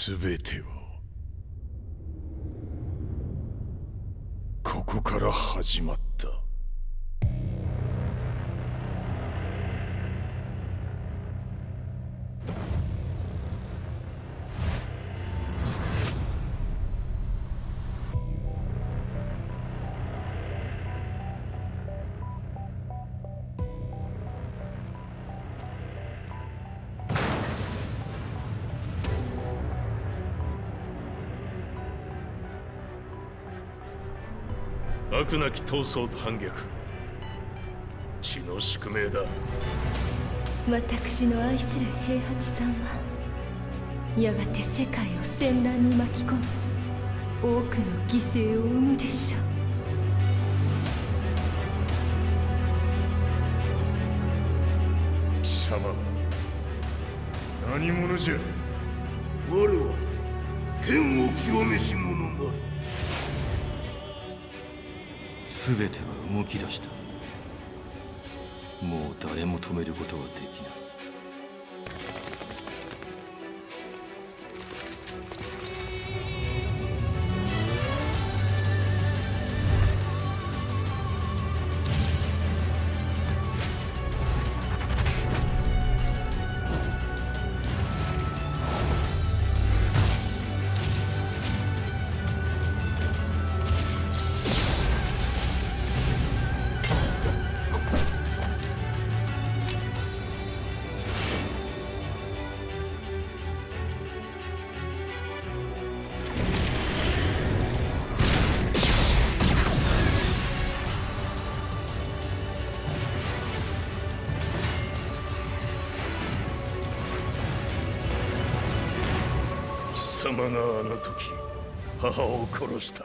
全てはここから始まった。悪なき闘争と反逆、血の宿命だ。私の愛する平八さんはやがて世界を戦乱に巻き込み多くの犠牲を生むでしょう。貴様何者じゃ。我は剣を極めし者なり。全ては動き出した。もう誰も止めることはできない。貴様があの時母を殺した。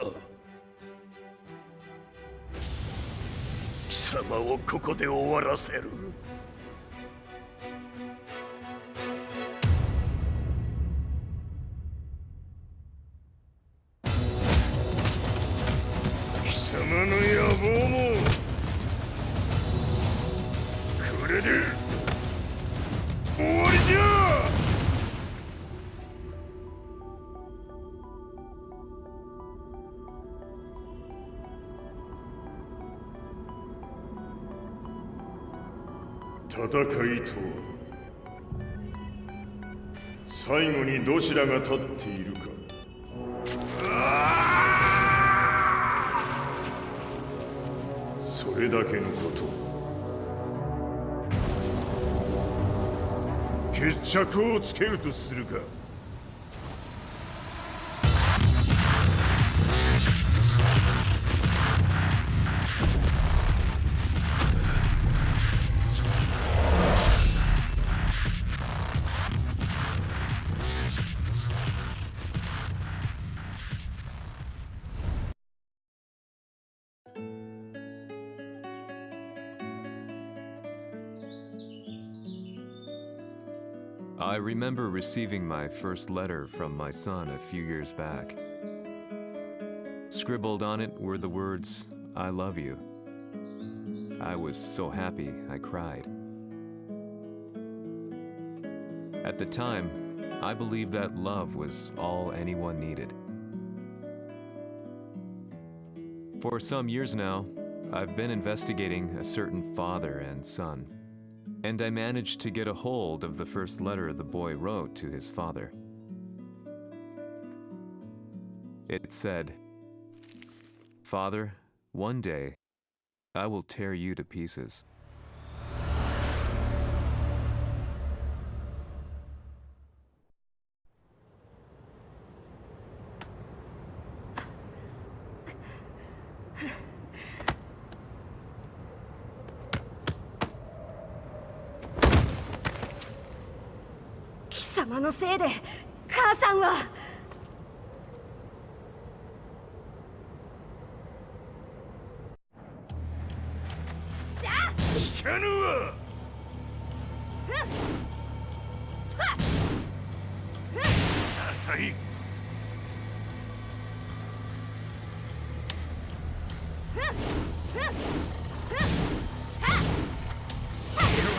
貴様をここで終わらせる。貴様の野望もこれで終わりじゃ。戦いとは最後にどちらが立っているか。それだけのこと。決着をつけるとするか。I remember receiving my first letter from my son a few years back. Scribbled on it were the words, "I love you." I was so happy I cried. At the time, I believed that love was all anyone needed. For some years now, I've been investigating a certain father and son, and I managed to get a hold of the first letter the boy wrote to his father. It said, "Father, one day, I will tear you to pieces." "貴様のせいで母さんは..." 聞かぬわ。浅い。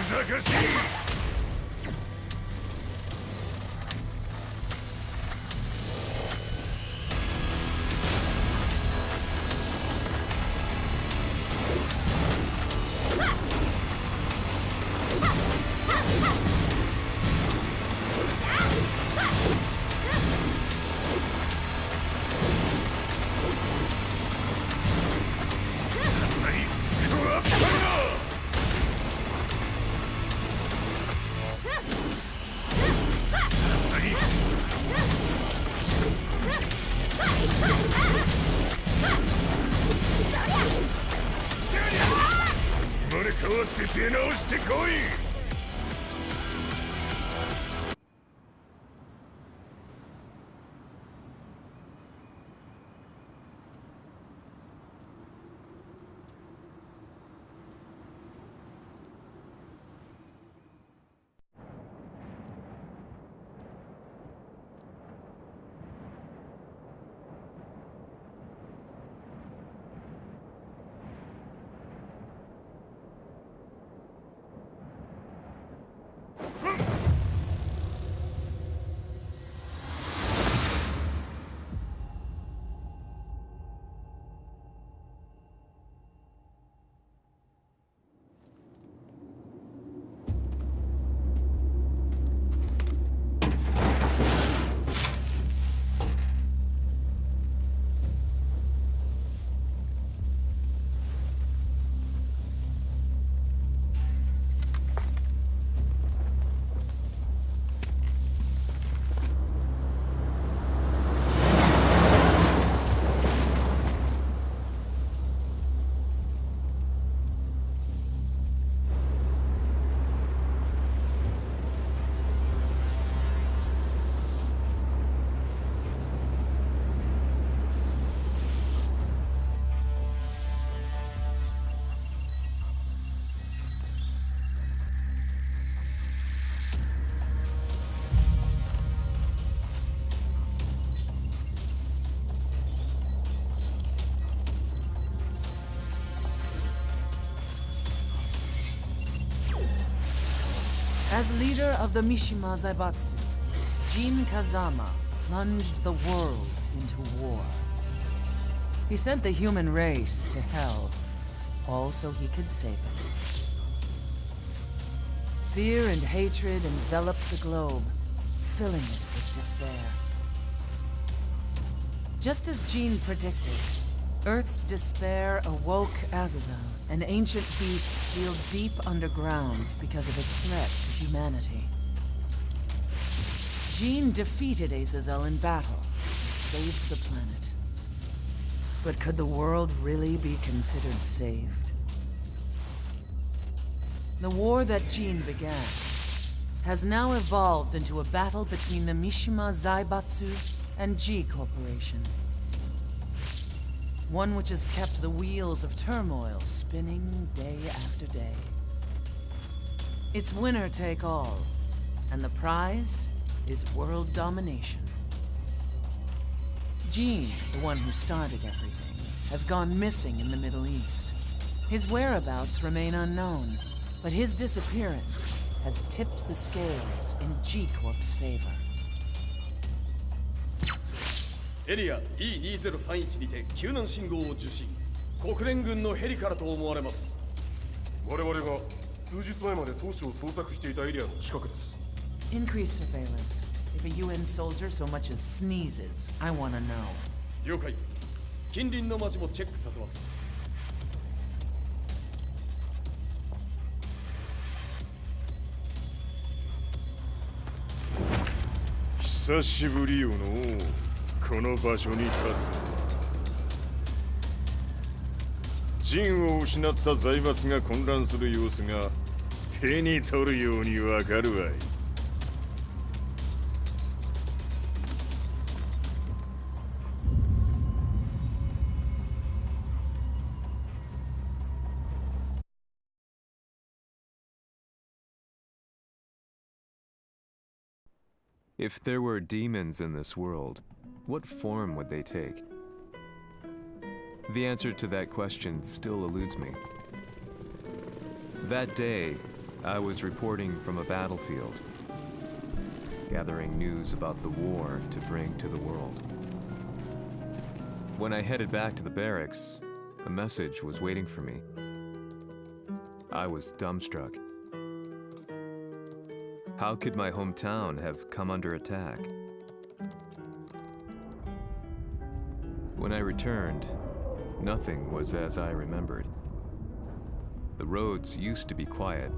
小賢しい。変わって出直してこい。As leader of the Mishima Zaibatsu, Jin Kazama plunged the world into war. He sent the human race to hell, all so he could save it. Fear and hatred enveloped the globe, filling it with despair. Just as Jin predicted, Earth's despair awoke Azazel, an ancient beast sealed deep underground because of its threat to humanity. Jin defeated Azazel in battle and saved the planet. But could the world really be considered saved? The war that Jin began has now evolved into a battle between the Mishima Zaibatsu and G Corporation. One which has kept the wheels of turmoil spinning day after day. It's winner take all, and the prize is world domination. Jin, the one who started everything, has gone missing in the Middle East. His whereabouts remain unknown, but his disappearance has tipped the scales in G Corp's favor. エリア E2031 にて救難信号を受信。国連軍のヘリからと思われます。我々が数日前まで当初を捜索していたエリアの近くです。Increase surveillance. If a UN soldier so much as sneezes, I want to know. 了解。近隣の町もチェックさせます。久しぶりよのこの場所に立つ。陣を失った財閥が混乱する様子が手に取るようにわかるわい。If there were demons in this world, what form would they take? The answer to that question still eludes me. That day, I was reporting from a battlefield, gathering news about the war to bring to the world. When I headed back to the barracks, a message was waiting for me. I was dumbstruck. How could my hometown have come under attack? When I returned, nothing was as I remembered. The roads used to be quiet,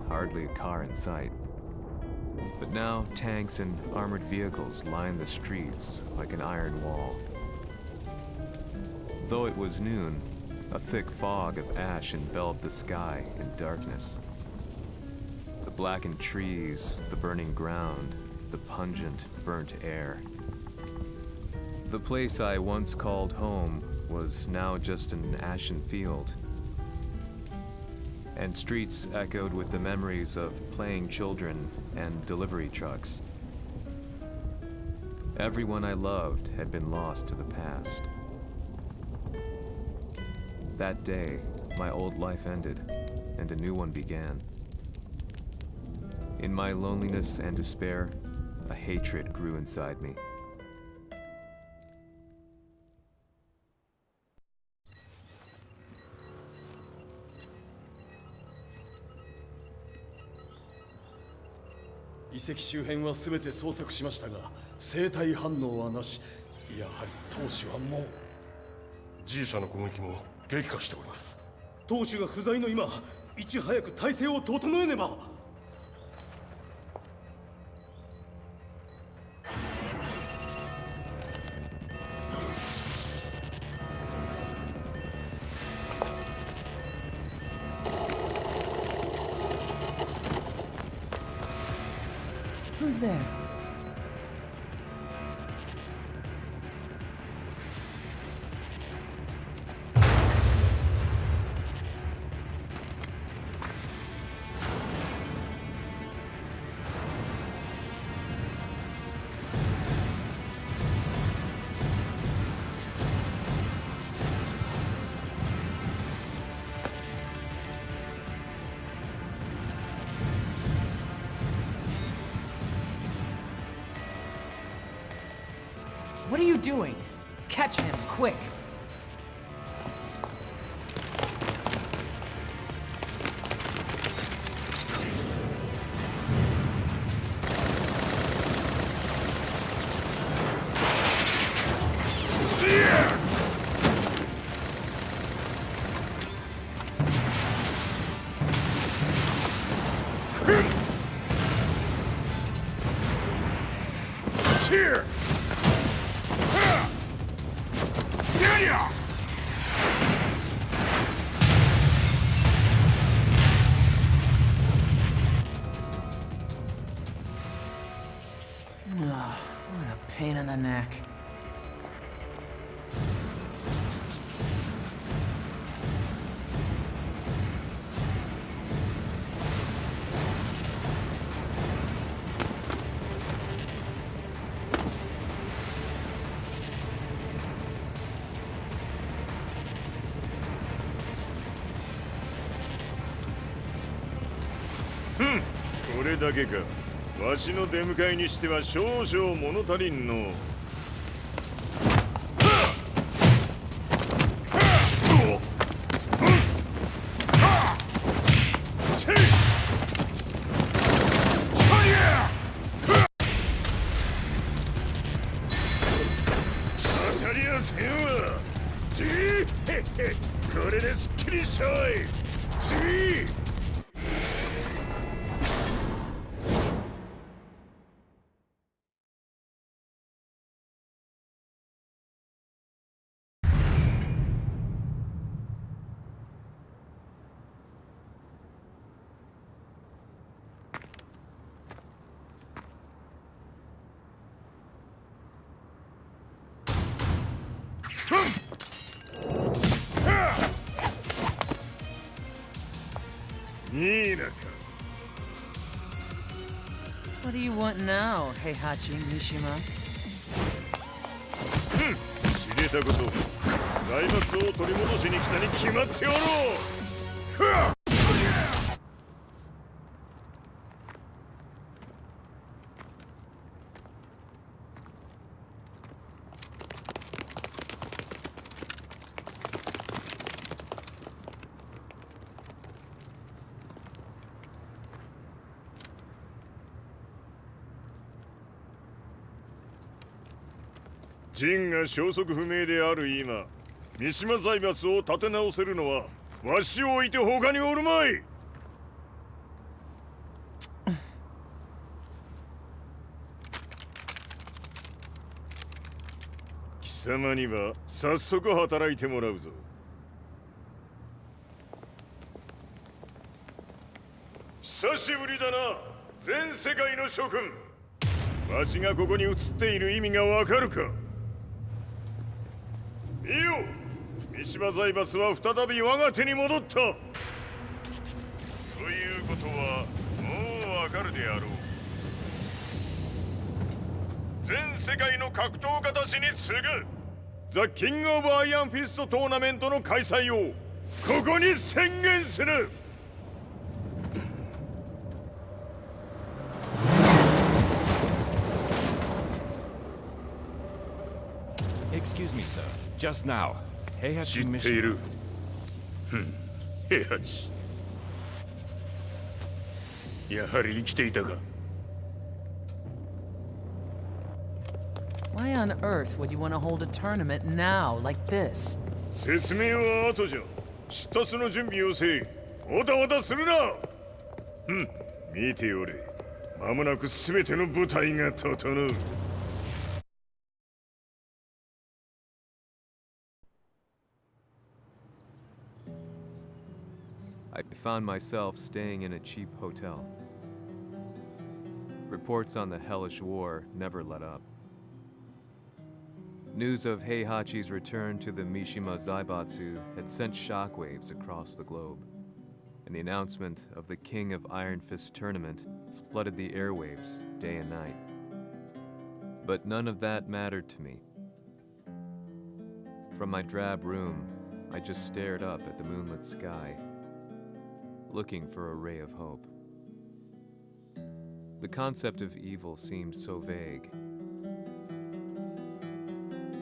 hardly a car in sight. But now tanks and armored vehicles line the streets like an iron wall. Though it was noon, A thick fog of ash enveloped the sky in darkness. The blackened trees, the burning ground, the pungent, burnt air. The place I once called home was now just an ashen field, and streets echoed with the memories of playing children and delivery trucks. Everyone I loved had been lost to the past. That day, my old life ended, and a new one began. In my loneliness and despair, a hatred grew inside me.遺跡周辺は全て捜索しましたが生体反応はなし。やはり当主はもう。 G 社の攻撃も激化しております。当主が不在の今、いち早く体制を整えねば。Who's there? What are you doing? Catch him, quick! Here! What a pain in the neck. Hmm. これだけか。わしの出迎えにしては少々物足りんの。当たりはせんわ。これですっきりしたわい。次。 What do you want now, Heihachi Mishima? 知れたこと。財閥を取り戻しに来たに決まっておろう。陣が消息不明である今、三島財閥を立て直せるのはわしを置いて他におるまい。貴様には早速働いてもらうぞ。久しぶりだな、全世界の諸君。わしがここに映っている意味がわかるか。見よ、三島財閥は再び我が手に戻った。ということはもうわかるであろう。全世界の格闘家たちに次ぐザ・キング・オブ・アイアンフィストトーナメントの開催をここに宣言する。Excuse me, sir. Just now, Heihachi 知っている。平八。やはり生きていたか。Why on earth would you want to hold a tournament now, like this? 説明は後じゃ。出立の準備をせい。おたおたするな。見ておれ。間もなく全ての部隊が整う。I found myself staying in a cheap hotel. Reports on the hellish war never let up. News of Heihachi's return to the Mishima Zaibatsu had sent shockwaves across the globe, and the announcement of the King of Iron Fist tournament flooded the airwaves day and night. But none of that mattered to me. From my drab room, I just stared up at the moonlit sky, looking for a ray of hope. The concept of evil seemed so vague.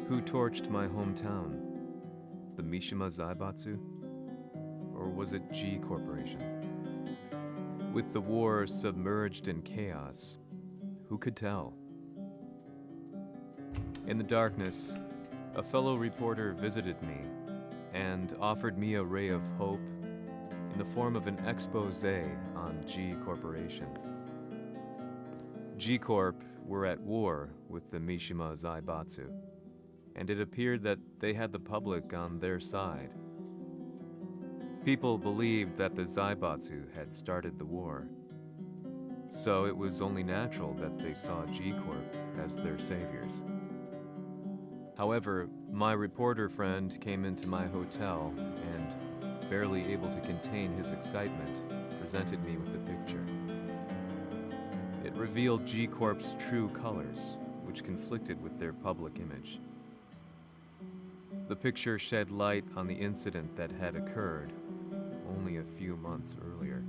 Who torched my hometown? The Mishima Zaibatsu? Or was it G Corporation? With the war submerged in chaos, who could tell? In the darkness, a fellow reporter visited me and offered me a ray of hope in the form of an expose on G Corporation. G Corp were at war with the Mishima Zaibatsu, and it appeared that they had the public on their side. People believed that the Zaibatsu had started the war, so it was only natural that they saw G Corp as their saviors. However, my reporter friend came into my hotel and, barely able to contain his excitement, presented me with the picture. It revealed G Corp's true colors, which conflicted with their public image. The picture shed light on the incident that had occurred only a few months earlier.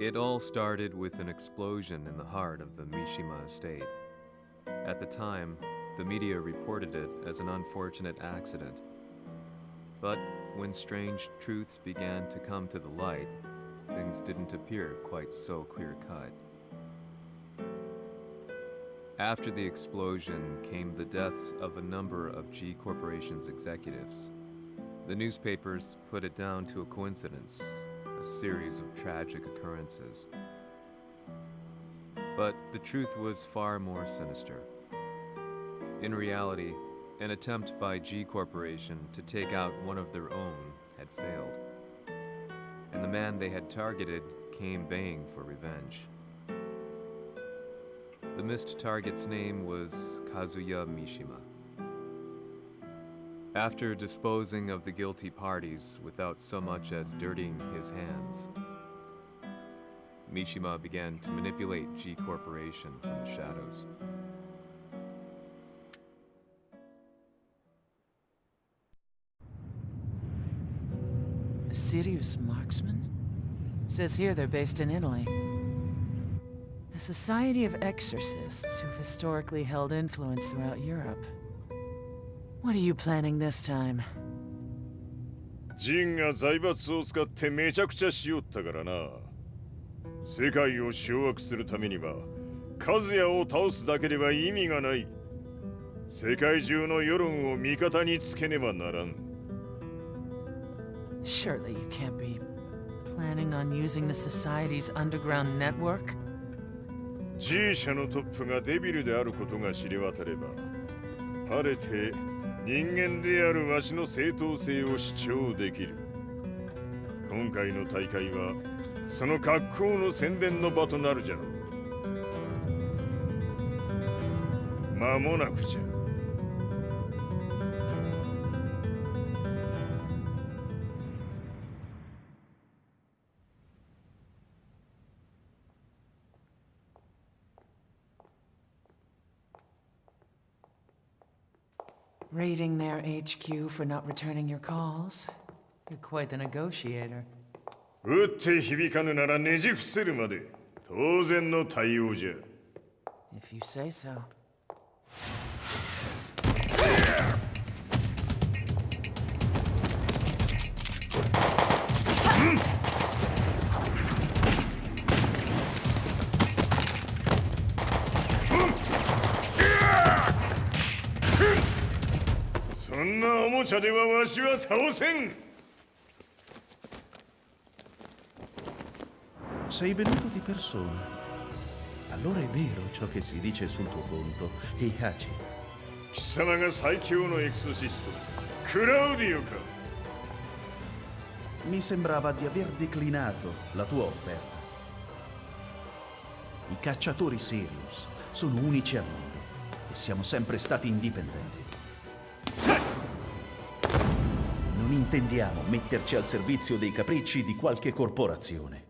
It all started with an explosion in the heart of the Mishima estate. At the time, the media reported it as an unfortunate accident. But when strange truths began to come to the light, things didn't appear quite so clear-cut. After the explosion came the deaths of a number of G Corporation's executives. The newspapers put it down to a coincidence, a series of tragic occurrences. But the truth was far more sinister. In reality, an attempt by G Corporation to take out one of their own had failed, and the man they had targeted came baying for revenge. The missed target's name was Kazuya Mishima. After disposing of the guilty parties without so much as dirtying his hands, Mishima began to manipulate G Corporation from the shadows. A serious marksman? Says here they're based in Italy. A society of exorcists who've historically held influence throughout Europe. What are you planning this time? ジンが財閥を使ってめちゃくちゃしよったからな。世界を掌握するためには、和也を倒すだけでは意味がない。世界中の世論を味方につけねばならん。Surely you can't be planning on using the society's underground network? G 社のトップがデビルであることが知れ渡れば、晴れて人間であるわしの正当性を主張できる。今回の大会はその格好の宣伝の場となるじゃろう。間もなくじゃ。Raiding their HQ for not returning your calls? You're quite the negotiator. 撃って響かぬならねじ伏せるまで当然の対応じゃ。If you say so. そんなおもちゃではわしは倒せん。Sei venuto di persona. Allora è vero ciò che si dice sul tuo conto, Heihachi. 貴様が最強のエクソシスト、クラウディオか。Mi sembrava di aver declinato la tua offerta. I cacciatori Sirius sono unici al mondo e siamo sempre stati indipendenti. Non intendiamo metterci al servizio dei capricci di qualche corporazione.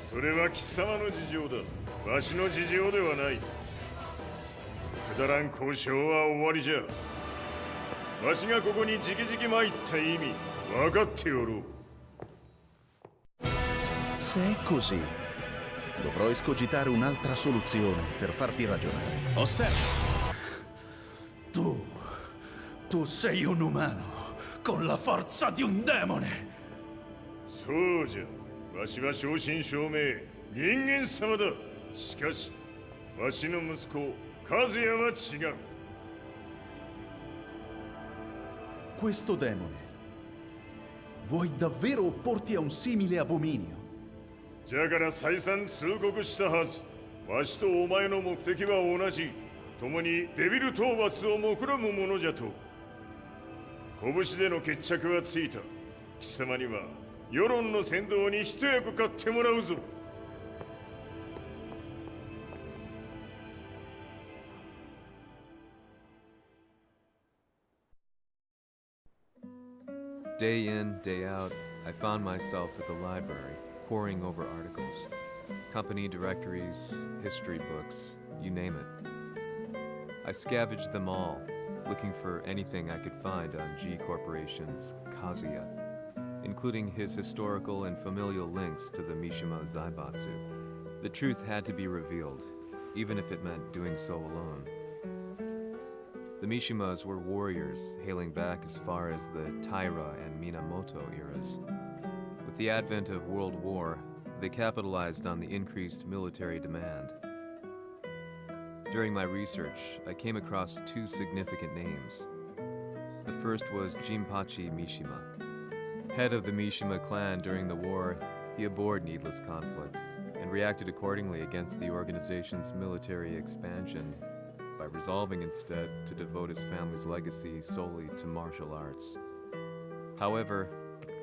それは貴様の事情だ。わしの事情ではない。くだらん交渉は終わりじゃ。わしがここに直々参った意味、分かっておろう。Se è così, dovrò escogitare un'altra soluzione per farti ragionare. Osserva! Tu sei un umano, con la forza di un demone! そうじゃ。わしは正真正銘人間様だ。しかしわしの息子和也は違う。 Questo demone, vuoi davvero opporti a un simile abominio? じゃから再三通告したはず。わしとお前の目的は同じ。共にデビル討伐を目論むものじゃと。拳での決着はついた。貴様には世論の先導に一役買ってもらうぞ。Day in, day out, I found myself at the library, poring over articles, company directories, history books, you name it. I scavenged them all, looking for anything I could find on G Corporation's Kazuya, including his historical and familial links to the Mishima Zaibatsu. The truth had to be revealed, even if it meant doing so alone. The Mishimas were warriors hailing back as far as the Taira and Minamoto eras. With the advent of World War, they capitalized on the increased military demand. During my research, I came across two significant names. The first was Jinpachi Mishima. Head of the Mishima clan during the war, he abhorred needless conflict and reacted accordingly against the organization's military expansion by resolving instead to devote his family's legacy solely to martial arts. However,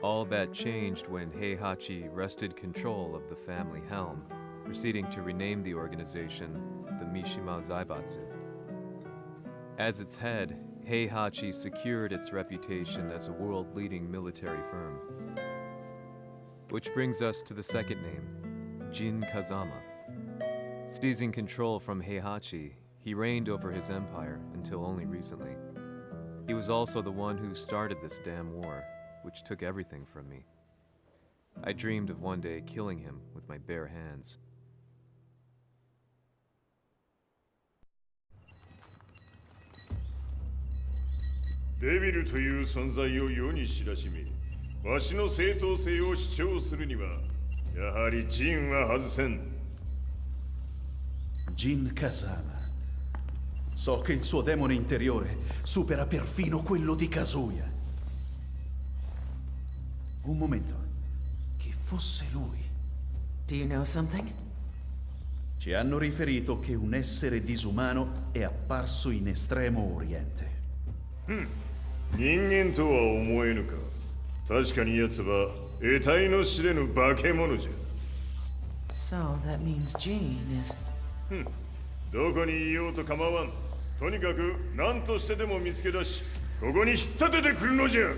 all that changed when Heihachi wrested control of the family helm, proceeding to rename the organization the Mishima Zaibatsu. As its head, Heihachi secured its reputation as a world-leading military firm. Which brings us to the second name, Jin Kazama. Seizing control from Heihachi, he reigned over his empire until only recently. He was also the one who started this damn war, which took everything from me. I dreamed of one day killing him with my bare hands. Devil という存在を世に知らしめ、わしの正当性を主張するには、やはりジンは外せん。Jin Kazama. So che il suo demone interiore supera perfino quello di Kazuya. Un momento. Che fosse lui. Do you know something? Ci hanno riferito che un essere disumano è apparso in Estremo Oriente. 人間とは思えぬか。確かに奴は得体の知れぬ化け物じゃ。So that means Jean is... どこにいようと構わん。とにかく何としてでも見つけ出し、ここに引っ立ててくるのじゃ。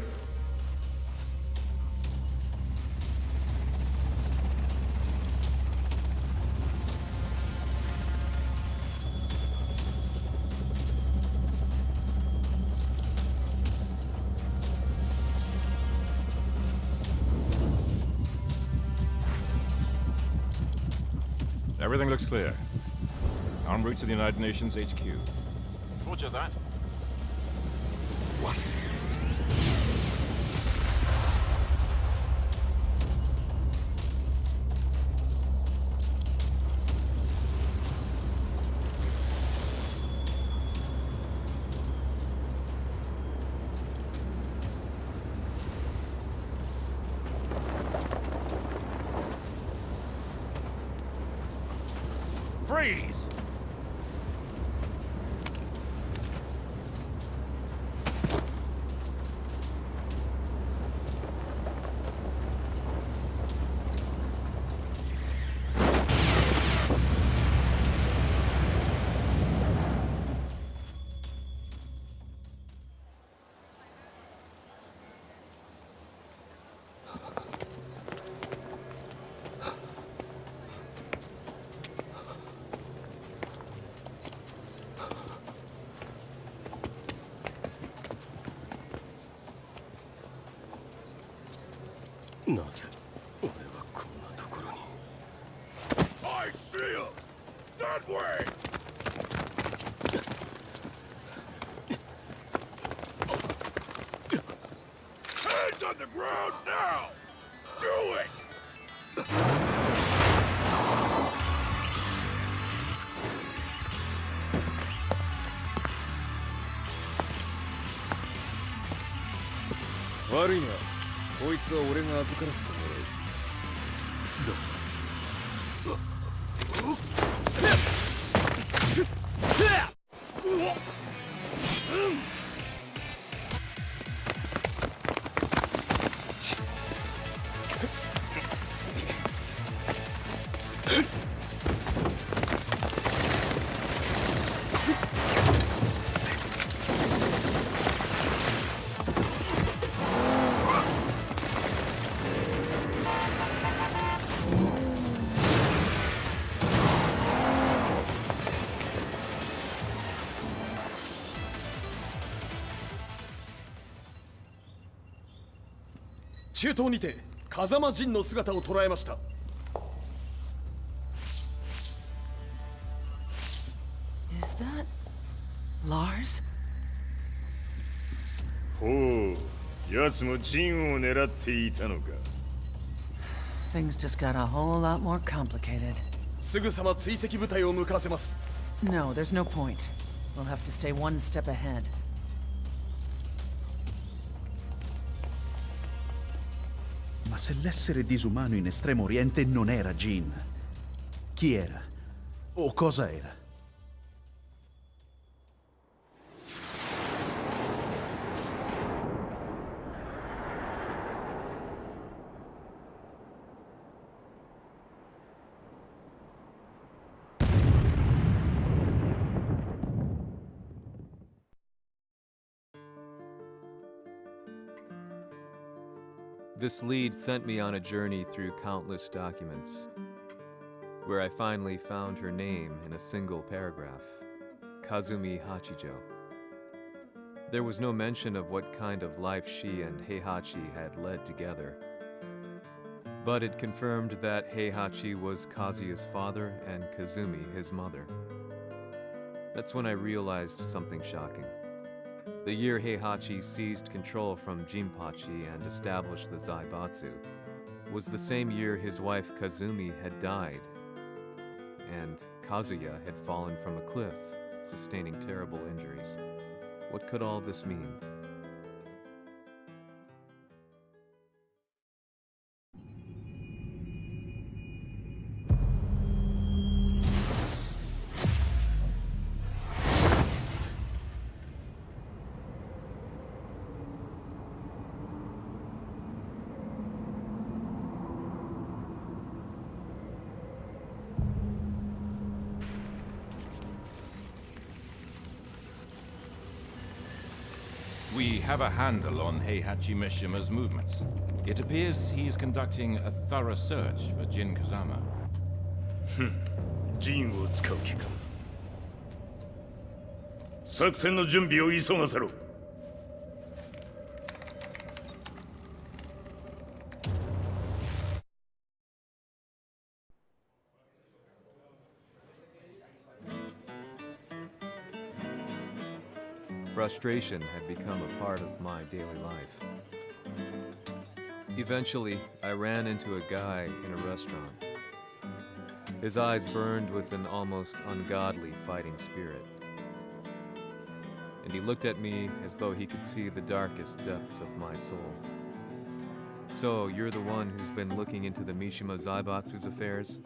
Everything looks clear. En route to the United Nations HQ. Roger that. What? Freeze! I see him! That way! Hands on the ground now! Do it! Worry not. こいつは俺が預からせても中東にて風間陣の姿を捉えました。Is that Lars? ほう、奴もジンを狙っていたのか。Things just got a whole lot more complicated. すぐさま追跡部隊を向かわせます。No, there's no point. We'll have to stay one step ahead. Ma se l'essere disumano in Estremo Oriente non era Jin, chi era? O cosa era? This lead sent me on a journey through countless documents, where I finally found her name in a single paragraph, Kazumi Hachijo. There was no mention of what kind of life she and Heihachi had led together, but it confirmed that Heihachi was Kazuya's father and Kazumi his mother. That's when I realized something shocking. The year Heihachi seized control from Jinpachi and established the Zaibatsu was the same year his wife Kazumi had died, and Kazuya had fallen from a cliff, sustaining terrible injuries. What could all this mean? We have a handle on Heihachi Mishima's movements. It appears he is conducting a thorough search for Jin Kazama. ジンを使う気か。作戦の準備を急がせろ。Frustration had become a part of my daily life. Eventually, I ran into a guy in a restaurant. His eyes burned with an almost ungodly fighting spirit. And he looked at me as though he could see the darkest depths of my soul. So, you're the one who's been looking into the Mishima Zaibatsu's affairs?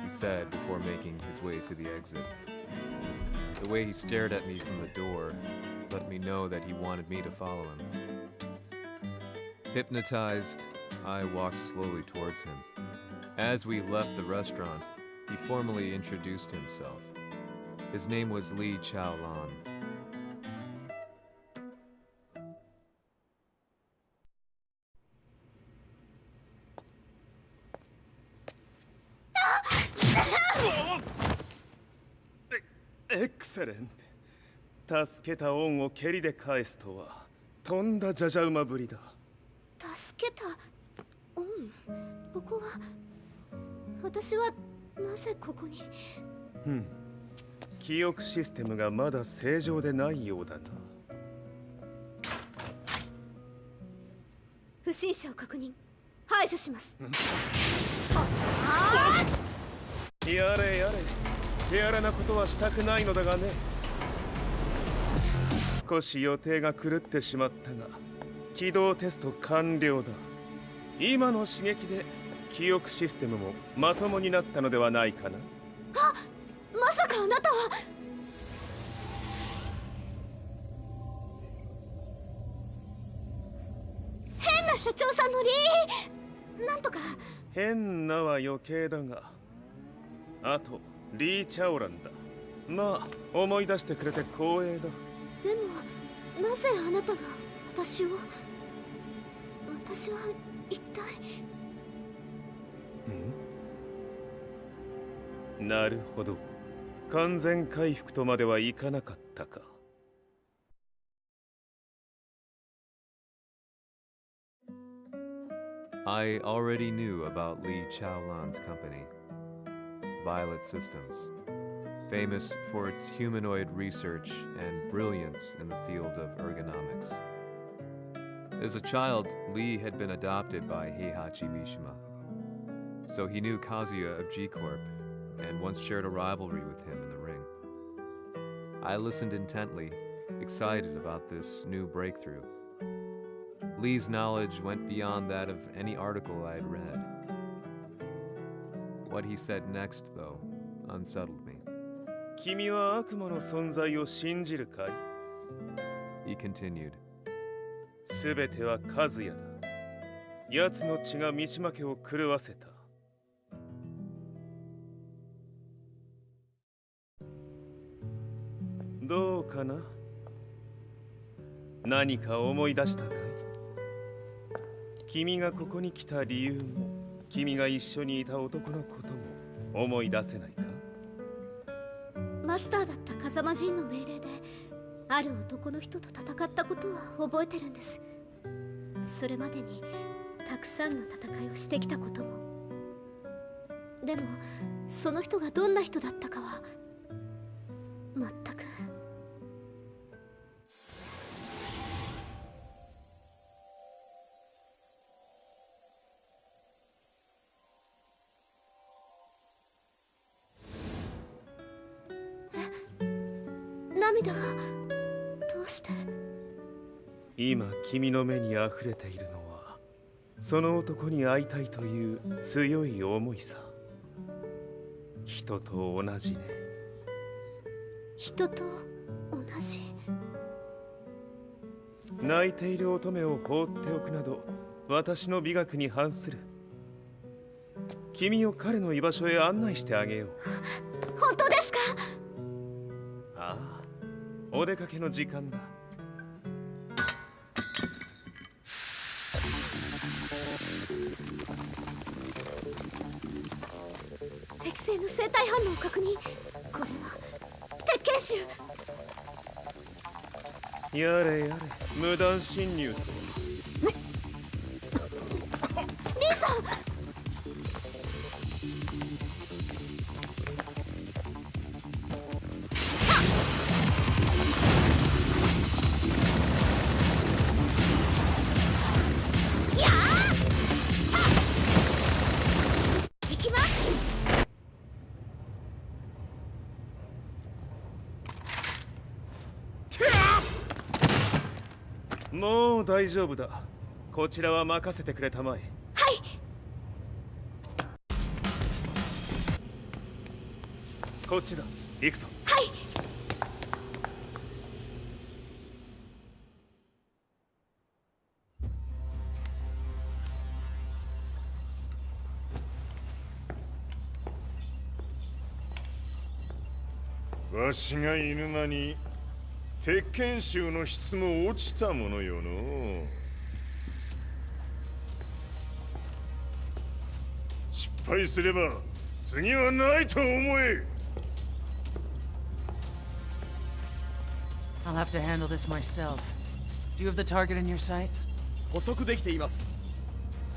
He said before making his way to the exit. The way he stared at me from the door let me know that he wanted me to follow him. Hypnotized, I walked slowly towards him. As we left the restaurant, he formally introduced himself. His name was Li Chaolan. Excellent. 助けた恩を蹴りで返すとはとんだじゃじゃ馬ぶりだ。助けた恩？ここは私はなぜここに？記憶システムがまだ正常でないようだな。不審者を確認。排除します。やれやれ。手荒なことはしたくないのだがね。少し予定が狂ってしまったが、起動テスト完了だ。今の刺激で記憶システムもまともになったのではないかな。あ、まさかあなたは。変な社長さんのなんとか。変なは余計だが、あとリー・チャオランだ。まあ思い出してくれて光栄だ。でもなぜあなたが私を。私は一体。なるほど。完全回復とまではいかなかったか。I already knew about Li Chaolan's company, Violet Systems. famous for its humanoid research and brilliance in the field of ergonomics. As a child, Lee had been adopted by Heihachi Mishima, so he knew Kazuya of G-Corp and once shared a rivalry with him in the ring. I listened intently, excited about this new breakthrough. Lee's knowledge went beyond that of any article I had read. What he said next, though, unsettled me. 君は悪魔の存在を信じるかい? He continued. すべては和也だ。奴の血が三島家を狂わせた。どうかな？何か思い出したかい？君がここに来た理由も、君が一緒にいた男のことも思い出せないか？マスターだった風間陣の命令である男の人と戦ったことは覚えてるんです。それまでにたくさんの戦いをしてきたことも。でもその人がどんな人だったかは全く。涙がどうして？今君の目に溢れているのはその男に会いたいという強い思いさ。人と同じね。人と同じ？泣いている乙女を放っておくなど私の美学に反する。君を彼の居場所へ案内してあげよう。本当ですか？ああ、お出かけの時間だ。適正の生体反応を確認。これは鉄拳臭。やれやれ、無断侵入と。リーさん。もう大丈夫だ。こちらは任せてくれたまえ。はい。こっちだ。行くぞ。はい。わしが犬間に鉄拳臭の質も落ちたものよの。失敗すれば次はないと思え。I'll have to handle this myself. Do you have the target in your sights? 捕捉できています。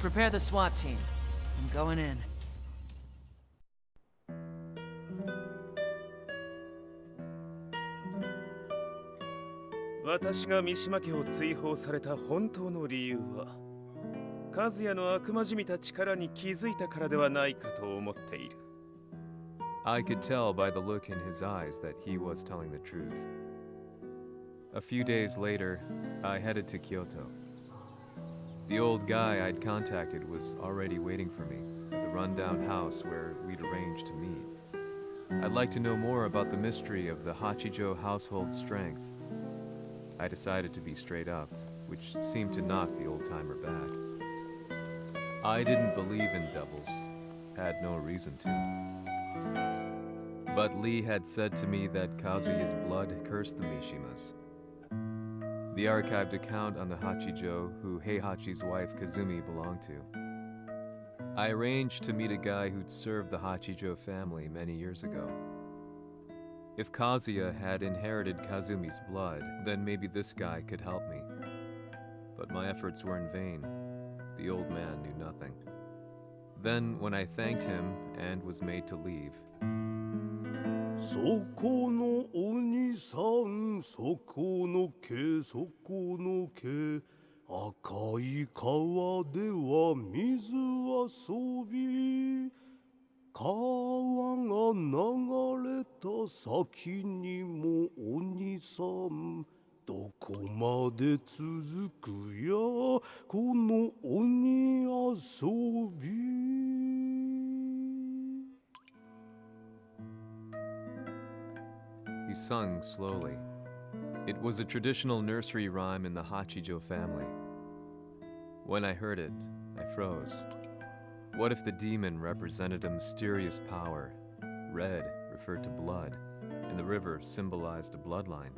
Prepare the SWAT team. I'm going in. 私が三島家を追放された本当の理由は和也の悪魔じみた力に気づいたからではないかと思っている。 I could tell by the look in his eyes that he was telling the truth. A few days later, I headed to Kyoto. The old guy I'd contacted was already waiting for me at the rundown house where we'd arranged to meet. I'd like to know more about the mystery of the Hachijo household strength. I decided to be straight up, which seemed to knock the old-timer back. I didn't believe in devils, had no reason to. But Lee had said to me that Kazuya's blood cursed the Mishimas. The archived account on the Hachijo who Heihachi's wife Kazumi belonged to. I arranged to meet a guy who'd served the Hachijo family many years ago. If Kazuya had inherited Kazumi's blood, then maybe this guy could help me. But my efforts were in vain. The old man knew nothing. Then, when I thanked him and was made to leave, そこのお兄さん、そこの毛、そこの毛、赤い川では水遊び、川が流れた先にもお兄さん、どこまで続くやこの鬼遊び。He sung slowly. It was a traditional nursery rhyme in the Hachijo family. When I heard it, I froze. What if the demon represented a mysterious power? Red referred to blood, and the river symbolized a bloodline.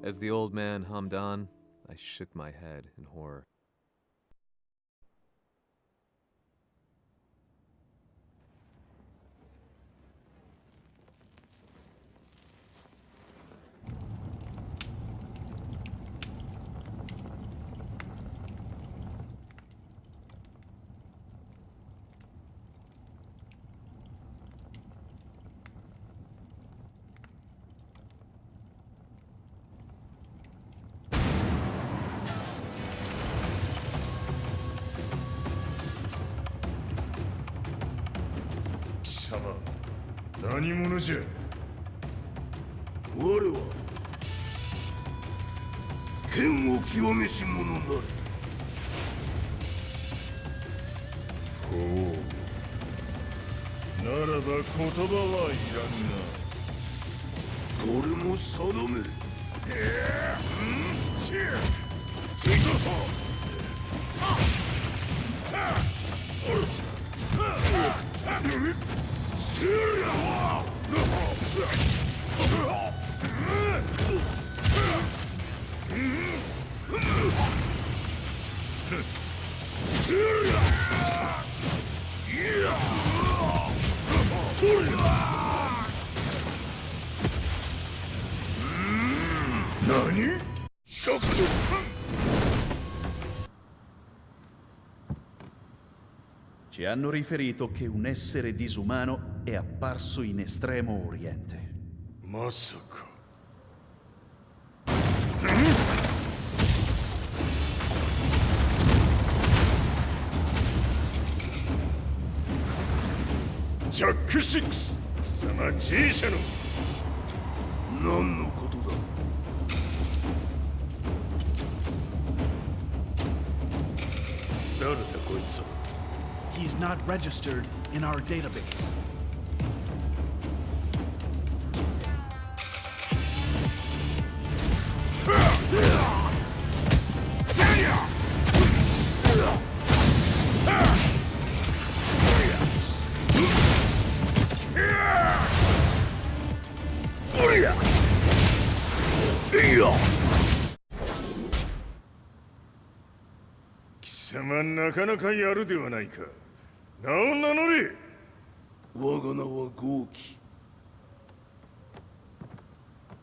As the old man hummed on, I shook my head in horror.貴様、何者じゃ。我は剣を極めし者なり。ほう、ならば言葉はいらんな。これも定め。何？尺度。Ci hanno riferito che un essere disumano è apparso in Estremo Oriente. まさか。ジャック6、貴様 G 社の。何のことだ。誰だこいつは。He's not registered in our database. Yeah! 貴様なかなかやるではないか。名を名乗れ。我が名は豪輝。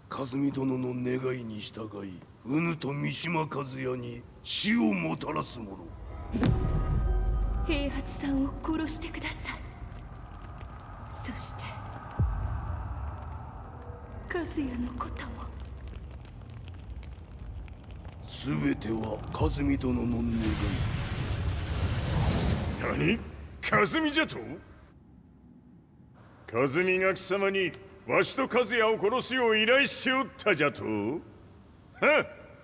和美殿の願いに従いうぬと三島和也に死をもたらす者。平八さんを殺してください。そして和也のことも。すべては和美殿の願い。何？和美じゃと？和美が貴様にわしと和也を殺すよう依頼しておったじゃと？はっ、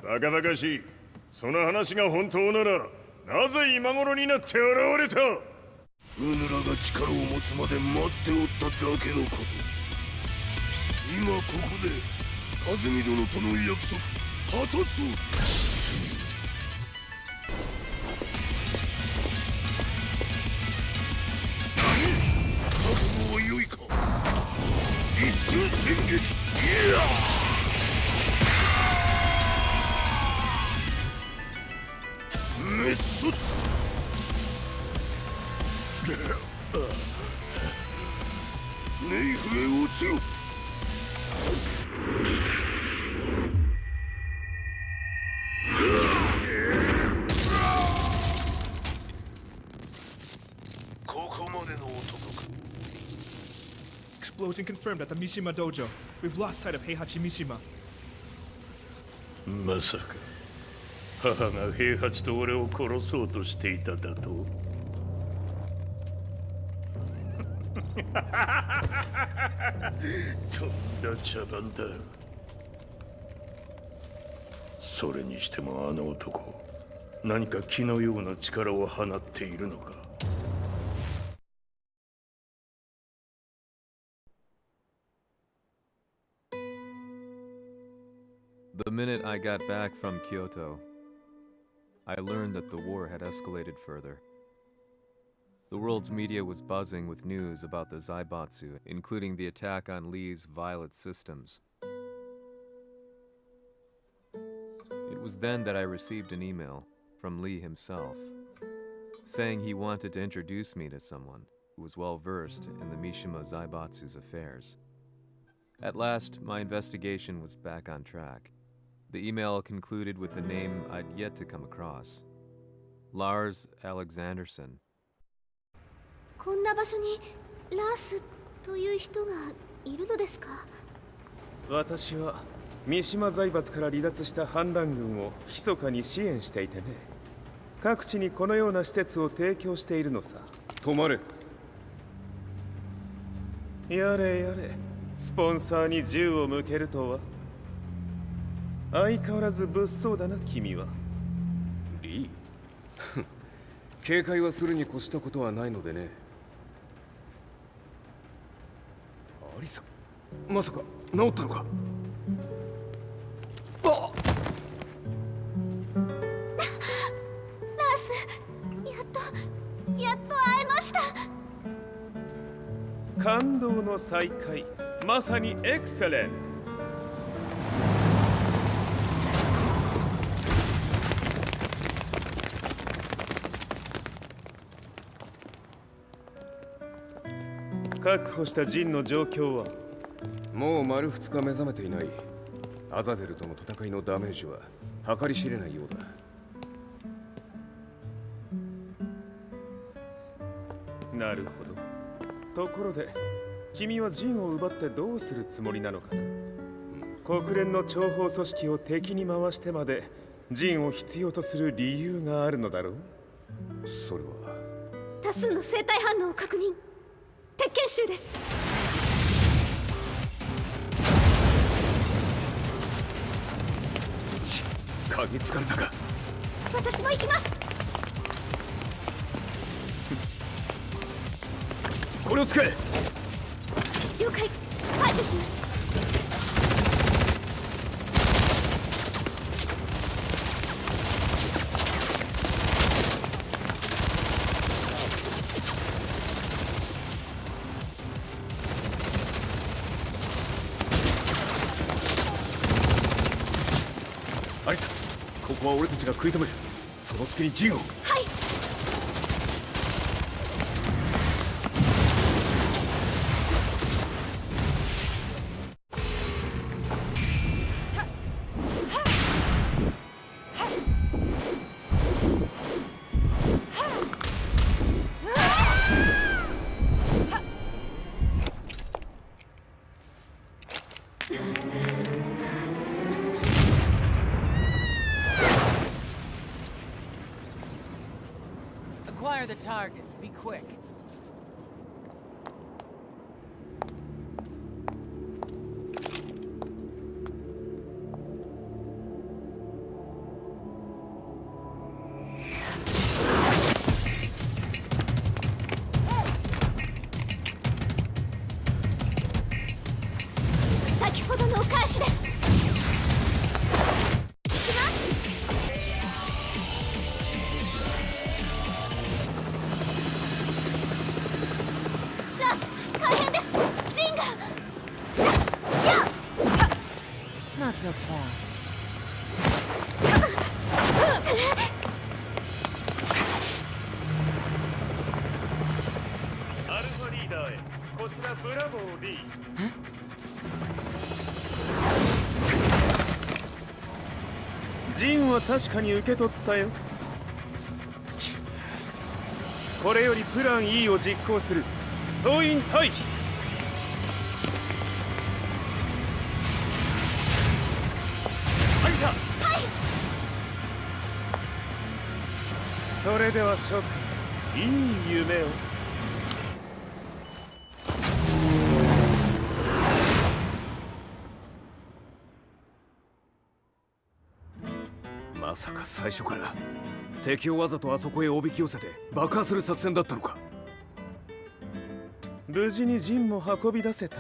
バカバカしい。その話が本当ならなぜ今頃になって現れた？うぬらが力を持つまで待っておっただけのこと。今ここで和美殿との約束果たそう。覚悟は良いか。一瞬戦撃。いや滅卒。ネイフへ落ちろ。ここまでの男か。explosion confirmed at the Mishima dojo. We've lost sight of Heihachi Mishima. まさか母が平八と俺を殺そうとしていただと？とんだ茶番だ。それにしてもあの男、何か気のような力を放っているのか。The minute I got back from Kyoto, I learned that the war had escalated further. The world's media was buzzing with news about the Zaibatsu, including the attack on Lee's Violet systems. It was then that I received an email from Lee himself, saying he wanted to introduce me to someone who was well versed in the Mishima Zaibatsu's affairs. At last, my investigation was back on track. The email concluded with a name I'd yet to come across: Lars Alexanderson. こんな場所にラースという人がいるのですか？私は三島財閥から離脱した反乱軍を密かに支援していてね。各地にこのような施設を提供しているのさ。止まれ。やれやれ、スポンサーに銃を向けるとは。相変わらず物騒だな、君は。リー警戒はするに越したことはないのでね。アリサ、まさか治ったのか？あっ！ラース、やっと会えました。感動の再会、まさにエクセレント。確保したジンの状況は？もう丸2日目覚めていない。アザゼルとの戦いのダメージは計り知れないようだ。なるほど。ところで、君はジンを奪ってどうするつもりなのかな？国連の諜報組織を敵に回してまでジンを必要とする理由があるのだろう？それは多数の生体反応を確認。鉄拳衆です。嗅ぎつかれたか？私も行きます。これを使え。了解。排除します。アリサ、ここは俺たちが食い止める。その隙にジンを。はい。Acquire the target. Be quick. Not so fast. アルファリーダーへ。こちらブラボー D。ジンは確かに受け取ったよ。これよりプラン E を実行する。総員退避。さ。はい。それでは諸君、いい夢を。まさか最初から敵をわざとあそこへおびき寄せて爆破する作戦だったのか。無事にジンも運び出せた。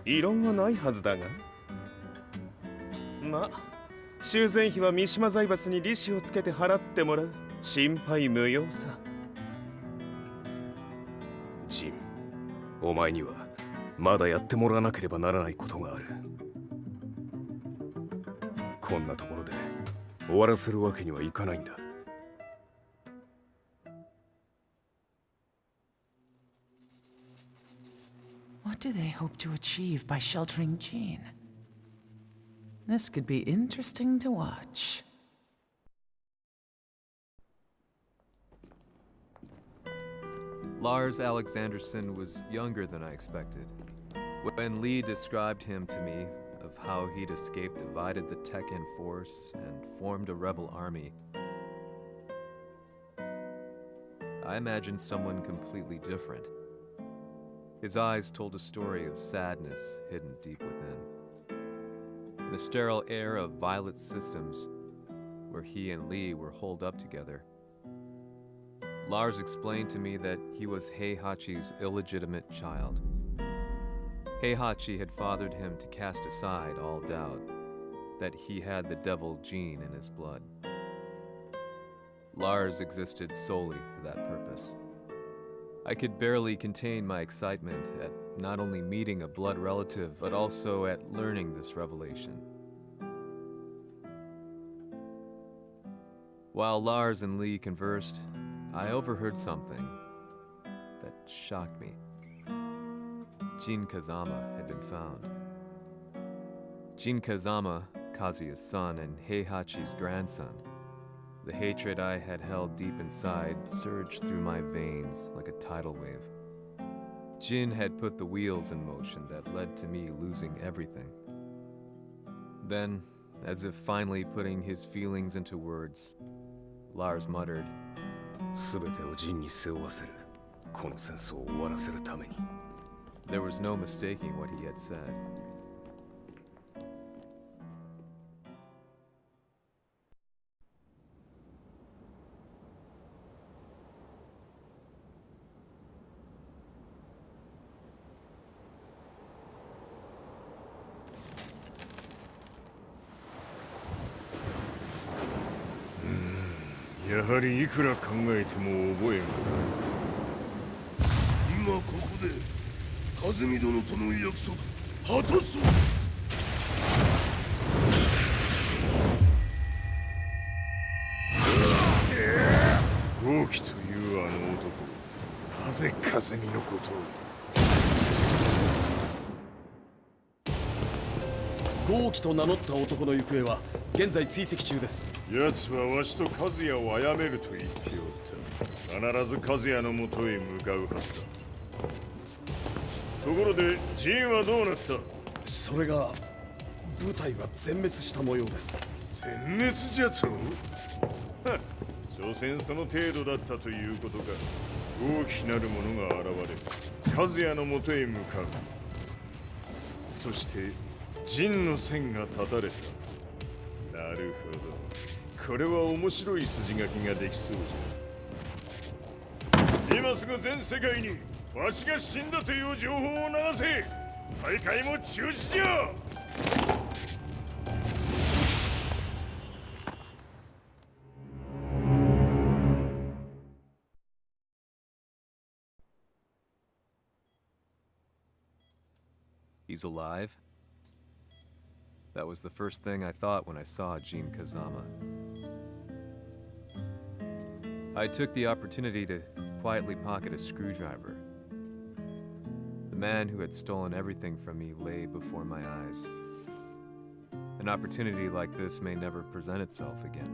異論はないはずだが。まあ修繕費は三島財閥に利子をつけて払ってもらう。心配無用さ。ジン、お前にはまだやってもらわなければならないことがある。こんなところで終わらせるわけにはいかないんだ。What do they hope to achieve by sheltering Jean? This could be interesting to watch. Lars Alexanderson was younger than I expected. When Lee described him to me, of how he'd escaped, divided the Tekken force, and formed a rebel army, I imagined someone completely different. His eyes told a story of sadness hidden deep within. In the sterile air of Violet's systems, where he and Lee were holed up together, Lars explained to me that he was Heihachi's illegitimate child. Heihachi had fathered him to cast aside all doubt that he had the devil gene in his blood. Lars existed solely for that purpose. I could barely contain my excitement at not only meeting a blood relative, but also at learning this revelation. While Lars and Lee conversed, I overheard something that shocked me. Jin Kazama had been found. Jin Kazama, Kazuya's son and Heihachi's grandson. The hatred I had held deep inside surged through my veins like a tidal wave. Jin had put the wheels in motion that led to me losing everything. Then, as if finally putting his feelings into words, Lars muttered, 全てをジンに背負わせる。この戦争を終わらせるために。 There was no mistaking what he had said. Hmm, やはりいくら考えても覚えがない。今ここで風見殿との約束果たそう。豪輝というあの男、なぜ風見のことを。豪輝と名乗った男の行方は現在追跡中です。奴はわしと和也を殺めると言っておった。必ず和也のもとへ向かうはずだ。ところでジンはどうなった。それが部隊は全滅した模様です。全滅じゃと。所詮その程度だったということか。大きなる者が現れ和也のもとへ向かう。そしてジンの線が断たれた。なるほど、これは面白い筋書きができそうじゃ。今すぐ全世界にわしが死んだという情報を流せ。大会も中止じゃ。He's alive? That was the first thing I thought when I saw Jin Kazama. I took the opportunity to quietly pocket a screwdriver. The man who had stolen everything from me lay before my eyes. An opportunity like this may never present itself again.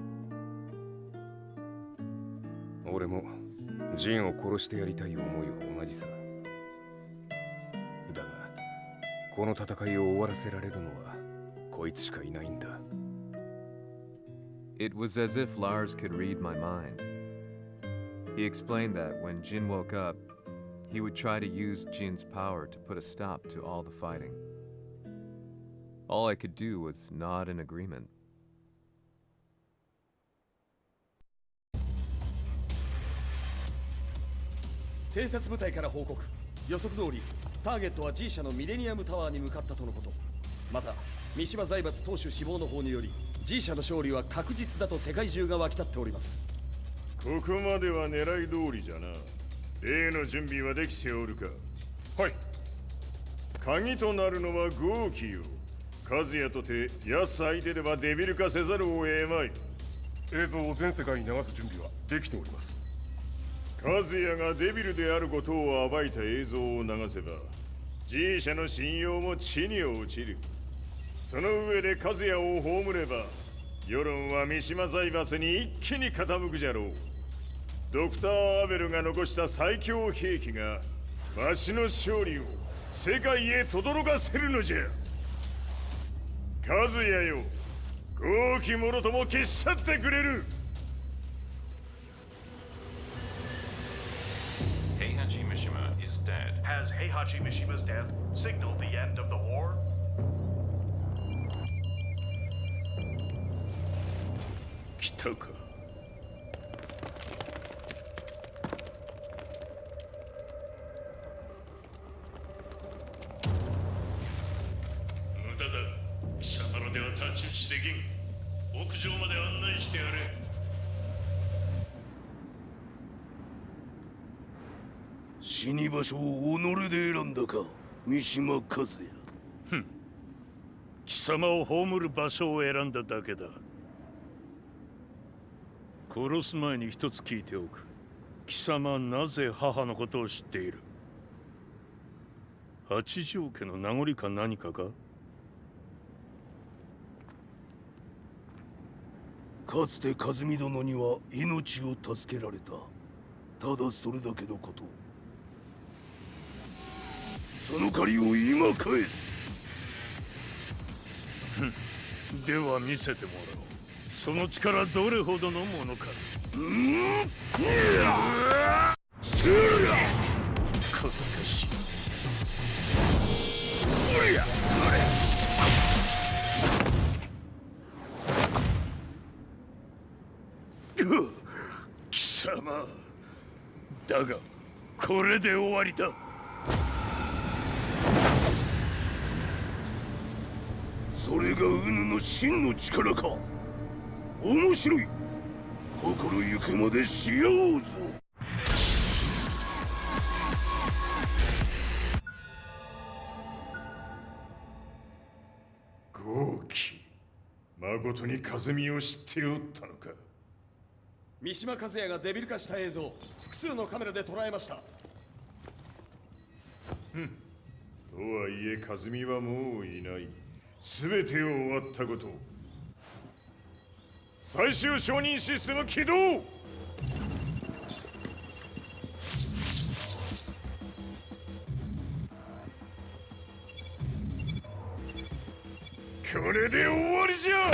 俺もジンを殺してやりたい思いは同じさ。だが、この戦いを終わらせられるのはこいつしかいないんだ。It was as if Lars could read my mind. He explained that when Jin woke up, he would try to use Jin's power to put a stop to all the fighting. All I could do was nod in agreement. 偵察部隊から報告。予測通り、ターゲットは G 社のミレニアムタワーに向かったとのこと。また、三島財閥当主死亡の方により、G 社の勝利は確実だと世界中が沸き立っております。ここまでは狙い通りじゃな。例の準備はできておるか。はい。鍵となるのは豪気よ。和也とて安相手ではデビル化せざるを得まい。映像を全世界に流す準備はできております。和也がデビルであることを暴いた映像を流せば G 社の信用も地に落ちる。その上で和也を葬れば世論は三島財閥に一気に傾くじゃろう。ドクター・アベルが残した最強兵器がわしの勝利を世界へ轟かせるのじゃ。和也よ、豪気者とも消し去ってくれる。Heihachi Mishima is dead. Has Heihachi Mishima's death signaled the end of the war? 来たか。無駄だ。貴様らでは太刀打ちできん。屋上まで案内してやれ。死に場所を己で選んだか、三島和也。ふん。貴様を葬る場所を選んだだけだ。殺す前に一つ聞いておく。貴様はなぜ母のことを知っている？八条家の名残か何かか？かつて和美殿には命を助けられた。ただそれだけのこと。その借りを今返す。では見せてもらおう。その力どれほどのものか。するや小賢しい。おりゃ貴様だがこれで終わりだ。それがウヌの真の力か。面白い。心ゆくまでしようぞ。豪気、誠に風見を知っておったのか。三島和也がデビル化した映像、複数のカメラで捉えました。とはいえ風見はもういない。全てを終わったこと。最終承認システム起動。これで終わりじゃ。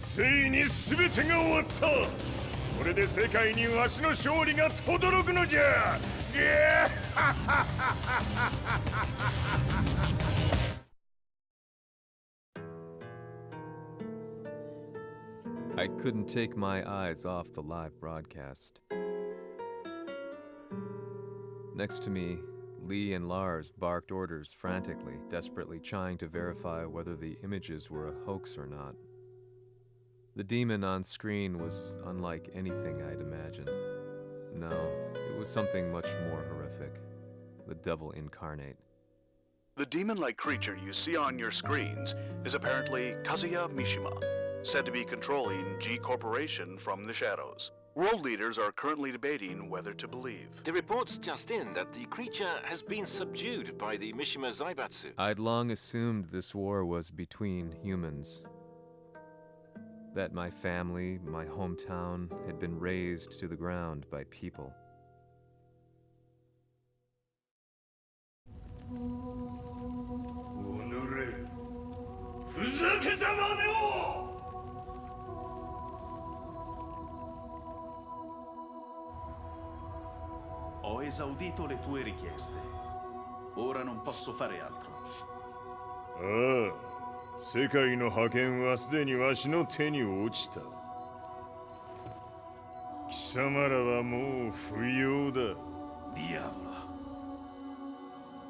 ついに全てが終わった。これで世界にわしの勝利が轟くのじゃ。I couldn't take my eyes off the live broadcast. Next to me, Lee and Lars barked orders frantically, desperately trying to verify whether the images were a hoax or not. The demon on screen was unlike anything I'd imagined. No, it was something much more horrific. The devil incarnate. The demon-like creature you see on your screens is apparently Kazuya Mishima, said to be controlling G Corporation from the shadows. World leaders are currently debating whether to believe. The report's just in that the creature has been subdued by the Mishima Zaibatsu. I'd long assumed this war was between humans. That my family, my hometown, had been razed to the ground by people. Ho esaudito le tue richieste. Ora non posso fare altro. ああ、世界の覇権はすでにわしの手に落ちた。貴様らはもう不要だ。Diavolo.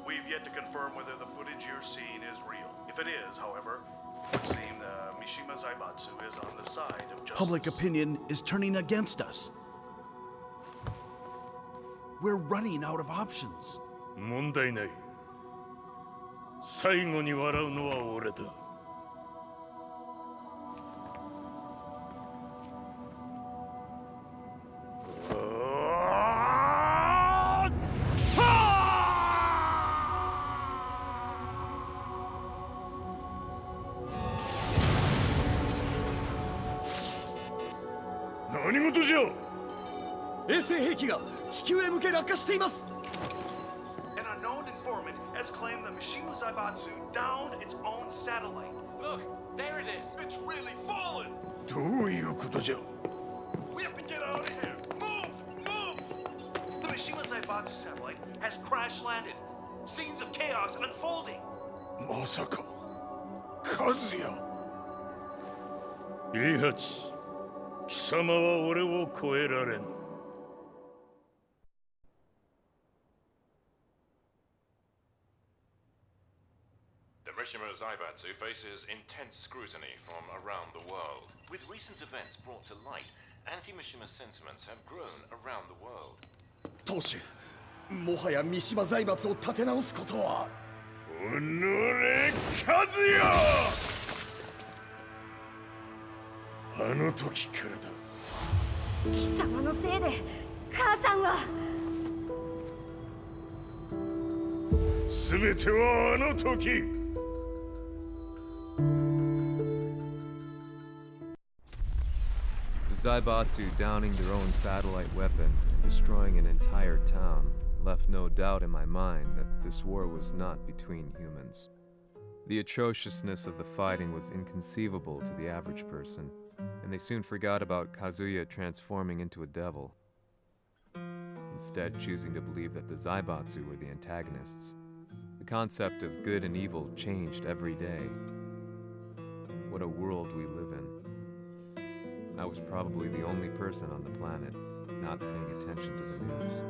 We've yet to confirm whether the footage you're seeing is real. If it is, however, it would seem the Mishima Zaibatsu is on the side of justice. Public opinion is turning against us. We're running out of options. 問題ない。最後に笑うのは俺だ。何事じゃ。衛星兵器が地球へ向け落下しています。An unknown informant has claimed the Mishima Zaibatsu downed its own satellite. Look, there it is. It's really fallen. どういうことじゃ。We have to get out of here. Move, move. The Mishima Zaibatsu satellite has crash landed. Scenes of chaos unfolding. まさか、和也。イハチ、貴様は俺を超えられん。The Mishima Zaibatsu faces intense scrutiny from around the world. With recent events brought to light, anti-Mishima sentiments have grown around the world. 当主、もはや三島財閥を立て直すことは。おのれ、和也。あの時からだ。貴様のせいで母さんは。全てはあの時。The Zaibatsu downing their own satellite weapon and destroying an entire town left no doubt in my mind that this war was not between humans. The atrociousness of the fighting was inconceivable to the average person, and they soon forgot about Kazuya transforming into a devil, instead choosing to believe that the Zaibatsu were the antagonists. The concept of good and evil changed every day. What a world we live in. I was probably the only person on the planet not paying attention to the news.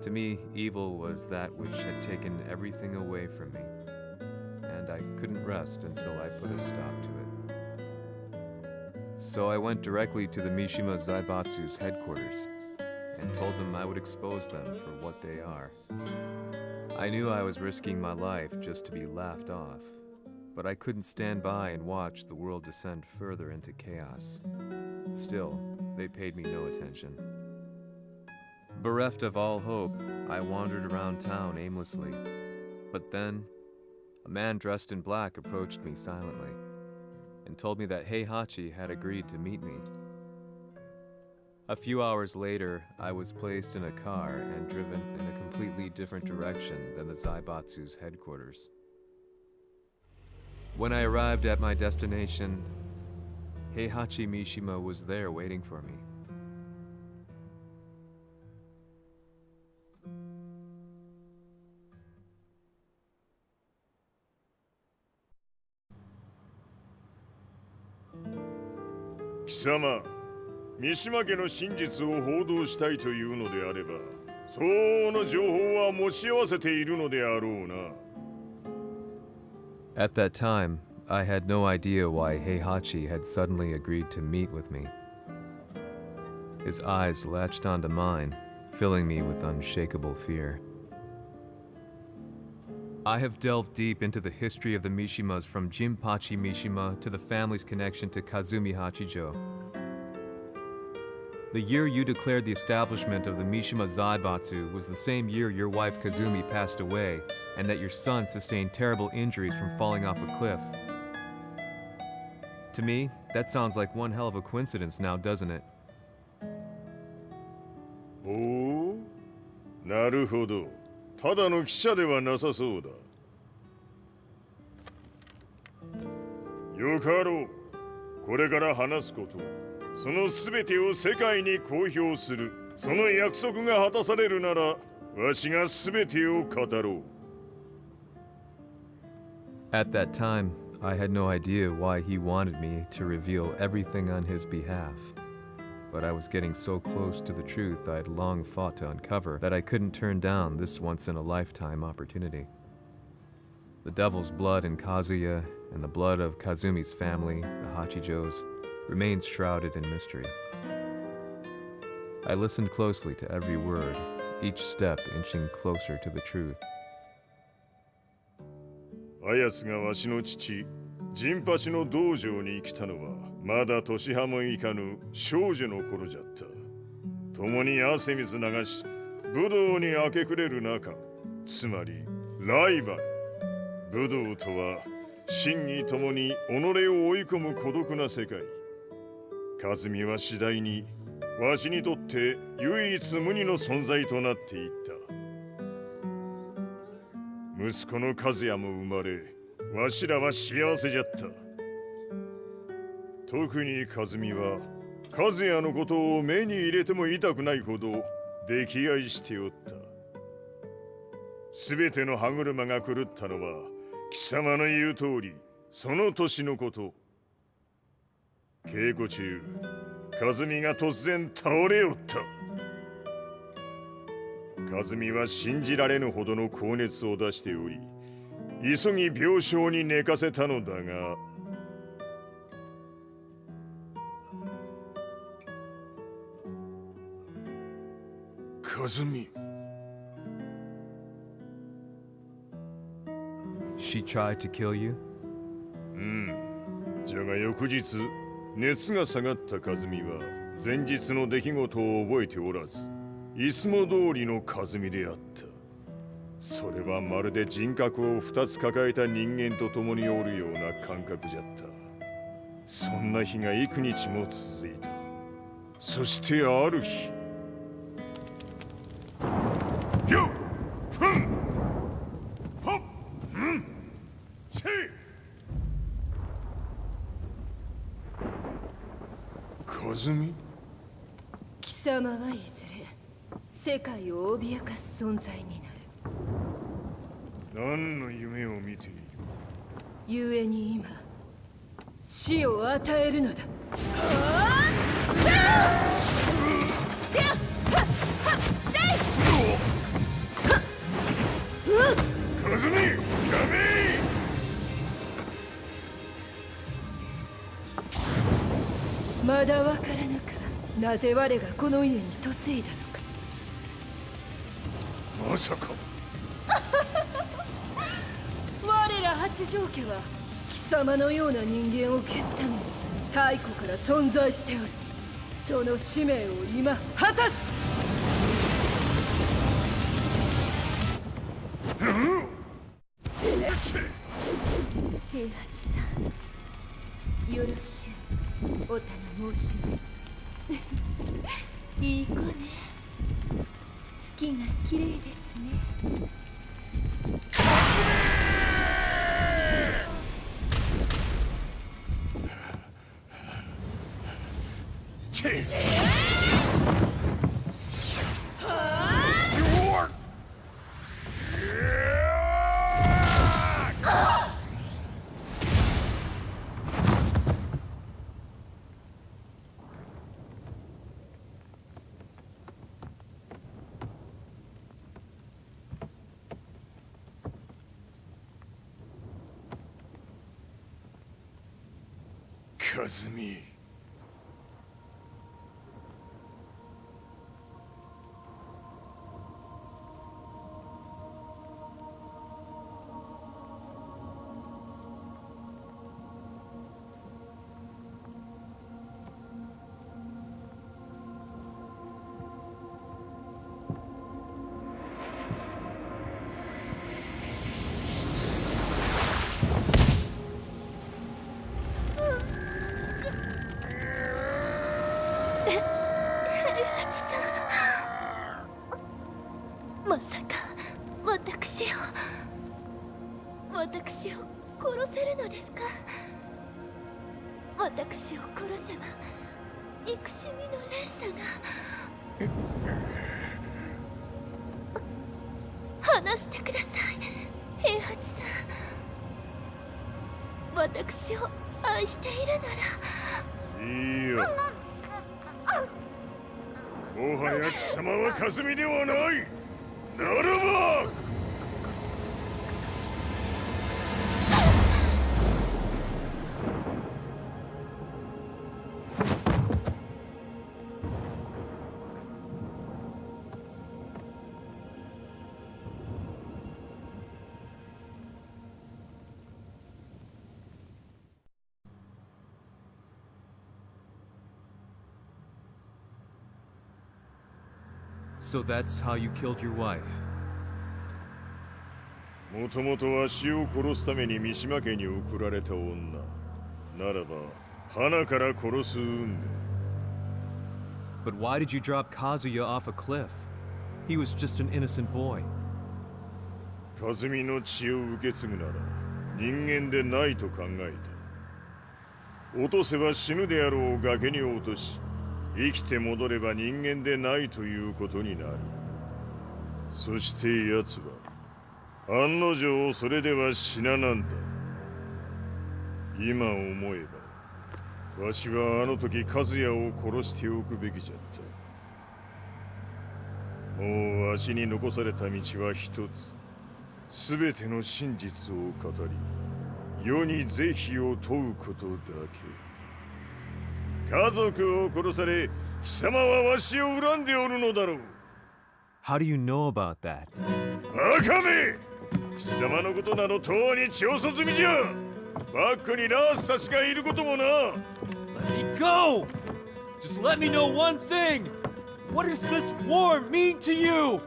To me, evil was that which had taken everything away from me, and I couldn't rest until I put a stop to it. So I went directly to the Mishima Zaibatsu's headquarters and told them I would expose them for what they are. I knew I was risking my life just to be laughed off, but I couldn't stand by and watch the world descend further into chaos. Still, they paid me no attention. Bereft of all hope, I wandered around town aimlessly. But then, a man dressed in black approached me silently and told me that Heihachi had agreed to meet me. A few hours later, I was placed in a car and driven in a completely different direction than the Zaibatsu's headquarters. When I arrived at my destination, Heihachi Mishima was there waiting for me. Kisama, 三島家の真実を報道したいというのであれば、相応の情報は持ち合わせているのであろうな。At that time, I had no idea why Heihachi had suddenly agreed to meet with me. His eyes latched onto mine, filling me with unshakable fear. I have delved deep into the history of the Mishimas from Jinpachi Mishima to the family's connection to Kazumi Hachijo. The year you declared the establishment of the Mishima Zaibatsu was the same year your wife Kazumi passed away, and that your son sustained terrible injuries from falling off a cliff. To me, that sounds like one hell of a coincidence now, doesn't it? おお、なるほど。ただの記者ではなさそうだ。よかろう。これから話すこと、そのすべてを世界に公表する。その約束が果たされるなら、わしがすべてを語ろう。At that time, I had no idea why he wanted me to reveal everything on his behalf. But I was getting so close to the truth I'd long fought to uncover that I couldn't turn down this once-in-a-lifetime opportunity. The devil's blood in Kazuya and the blood of Kazumi's family, the Hachijos, remains shrouded in mystery. I listened closely to every word, each step inching closer to the truth. あやつがわしの父、ジンパチの道場に来たのは、まだ年半もいかぬ少女の頃じゃった。共に汗水流し、武道に明け暮れる中、つまりライバル。武道とは、真に共に己を追い込む孤独な世界。和美は次第に、わしにとって唯一無二の存在となっていった。息子の和也も生まれ、わしらは幸せじゃった。特に和美は、和也のことを目に入れても痛くないほど溺愛しておった。すべての歯車が狂ったのは、貴様の言う通り、その年のこと。稽古中、和美が突然倒れおった。和美は信じられぬほどの高熱を出しており、急ぎ病床に寝かせたのだが、和美。She tried to kill you? じゃが翌日、熱が下がった和美は、前日の出来事を覚えておらず、いつも通りの和美であった。それはまるで人格を2つ抱えた人間と共におるような感覚じゃった。そんな日が幾日も続いた。そしてある日、よっふんほっんせい和美。貴様はいずれ世界を脅かす存在になる。何の夢を見ている？故に今死を与えるのだ。和美、やめ！まだわからぬか。なぜ我がこの家に嫁いだのか。まさか。我ら八丈家は貴様のような人間を消すために太古から存在しておる。その使命を今果たす。死ね。平八さん、よろしゅうお頼申します。いい子ね。月が綺麗ですね。和美。まさか私を殺せるのですか？私を殺せば憎しみの連鎖が。話してください、平八さん。私を愛しているなら。いいよ。もはや貴様は霞ではない。ならばSo that's how you killed your wife. もともとわしを殺すために三島家に送られた女。ならば花から殺す運命。 But why did you drop Kazuya off a cliff? He was just an innocent boy. 和美の血を受け継ぐなら人間でないと考えた。落とせば死ぬであろう崖に落とし、生きて戻れば人間でないということになる。そして奴は案の定それでは死ななんだ。今思えばわしはあの時和也を殺しておくべきじゃった。もうわしに残された道は一つ。すべての真実を語り、世に是非を問うことだけ。家族を殺され、貴様はわしを恨んでおるのだろう。How do you know about that? バカめ！貴様のことなどとうに調査済みじゃ。バックにラースたちがいることもな。Let me go! Just let me know one thing! What does this war mean to you?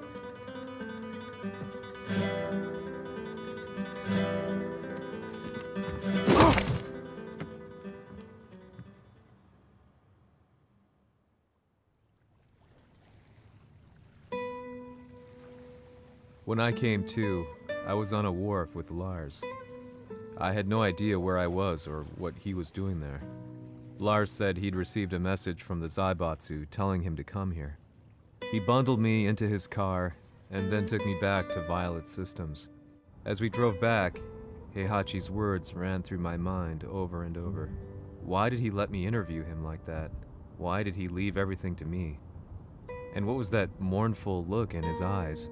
When I came to, I was on a wharf with Lars. I had no idea where I was or what he was doing there. Lars said he'd received a message from the Zaibatsu telling him to come here. He bundled me into his car and then took me back to Violet Systems. As we drove back, Heihachi's words ran through my mind over and over. Why did he let me interview him like that? Why did he leave everything to me? And what was that mournful look in his eyes?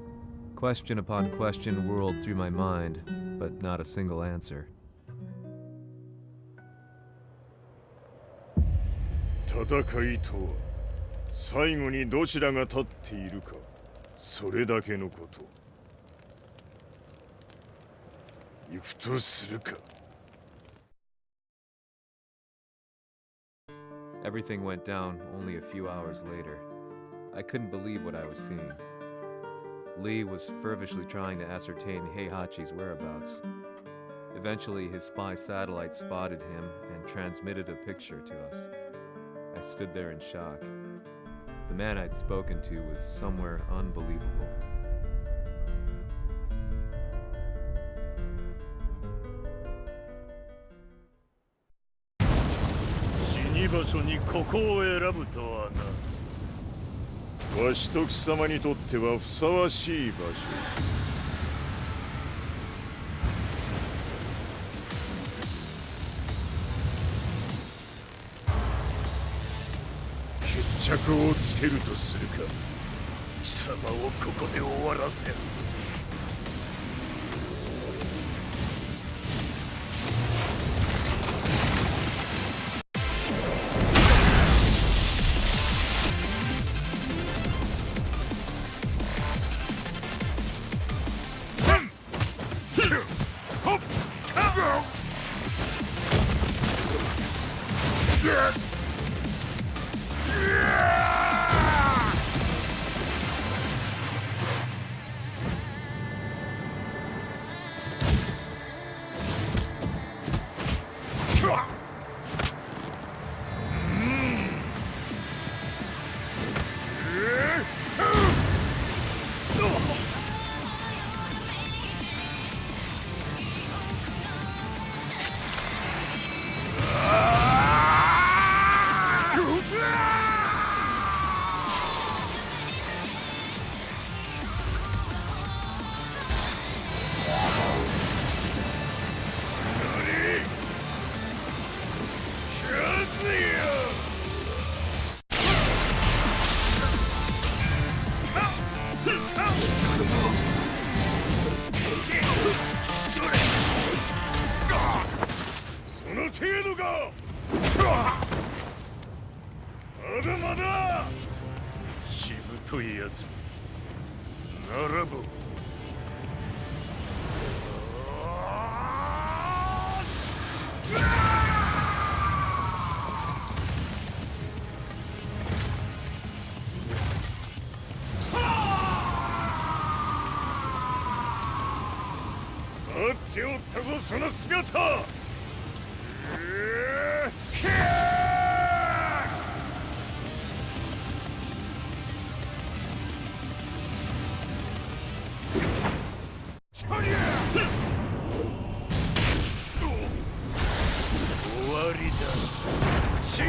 Question upon question whirled through my mind, but not a single answer. 戦いとは最後にどちらが立っているか、それだけのこと。行くとするか。Everything went down only a few hours later. I couldn't believe what I was seeing. Lee was feverishly trying to ascertain Heihachi's whereabouts. Eventually, his spy satellite spotted him and transmitted a picture to us. I stood there in shock. The man I'd spoken to was somewhere unbelievable. "わしと貴様にとってはふさわしい場所。決着をつけるとするか。貴様をここで終わらせる。というやつならば待っておったぞその姿。終わりだ。死ね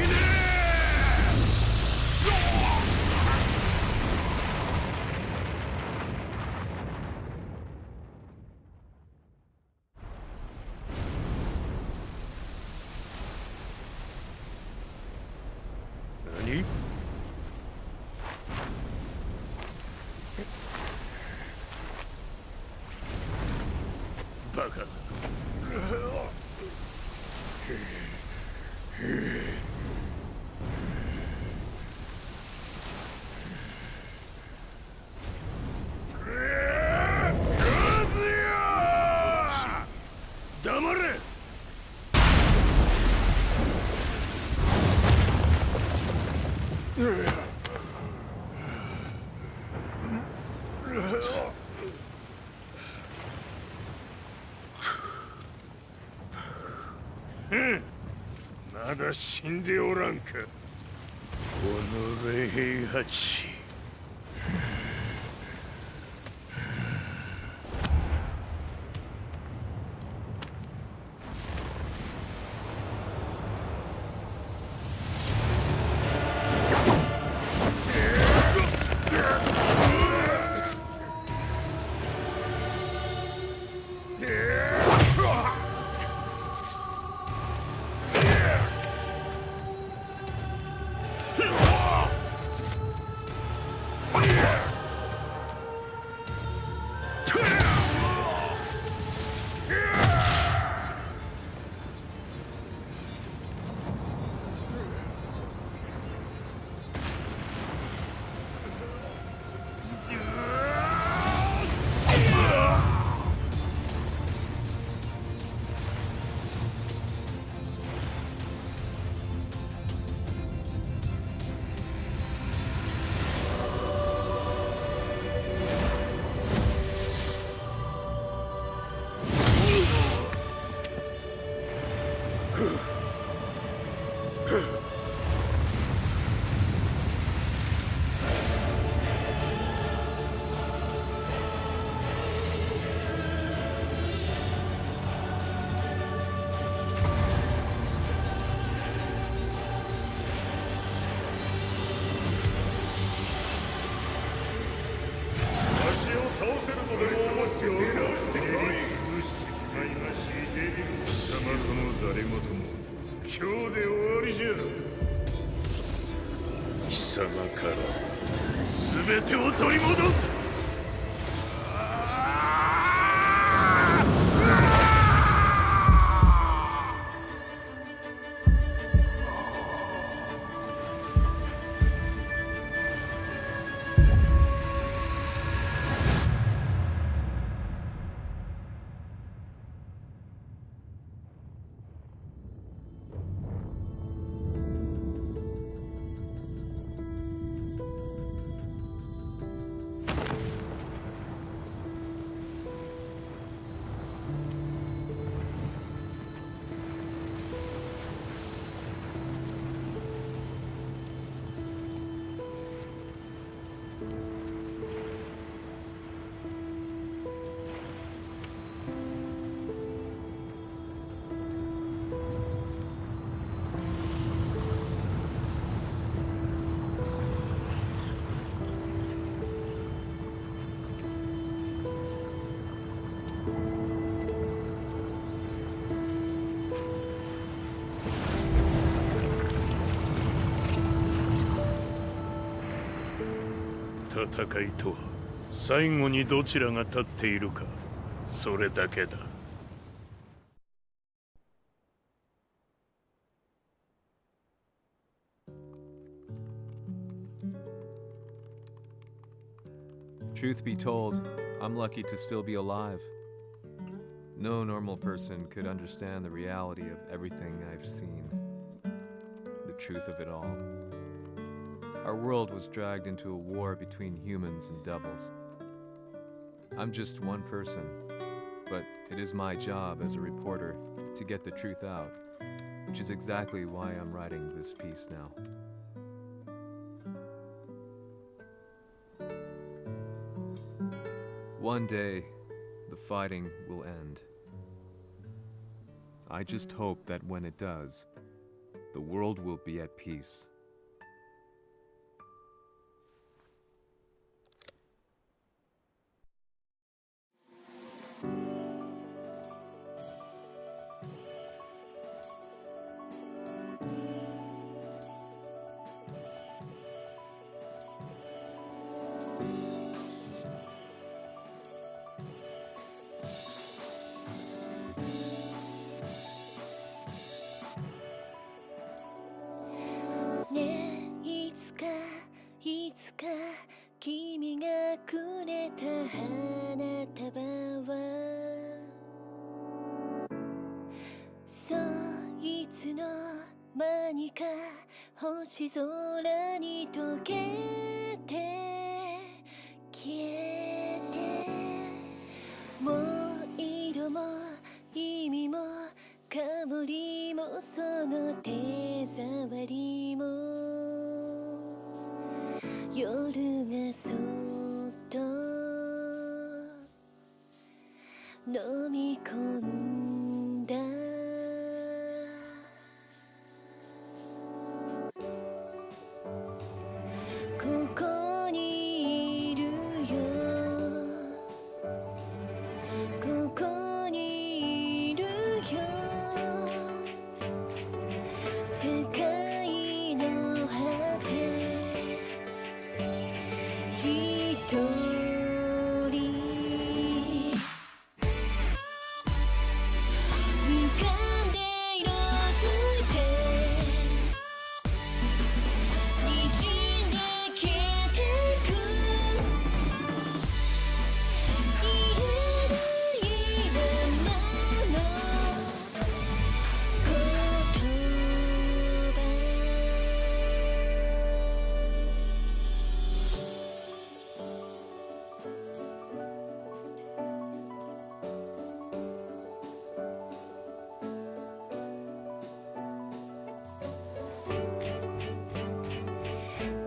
何？バカだ。黙れ！まだ死んでおらんか。おのれ平八。貴様から全てを取り戻す。戦いとは最後にどちらが立っているか、それだけだ。Truth be told, I'm lucky to still be alive. No normal person could understand the reality of everything I've seen. The truth of it all. Our world was dragged into a war between humans and devils. I'm just one person, but it is my job as a reporter to get the truth out, which is exactly why I'm writing this piece now. One day, the fighting will end. I just hope that when it does, the world will be at peace.ねえいつか君がくれた花束はそいつの間にか星空に溶けて消えてもう色も意味も香りもその手触りも夜がそっと飲み込んだここにいるよここにいるよ世界の果て一人浮かんで色づいて滲んで消えてく言えないままの言葉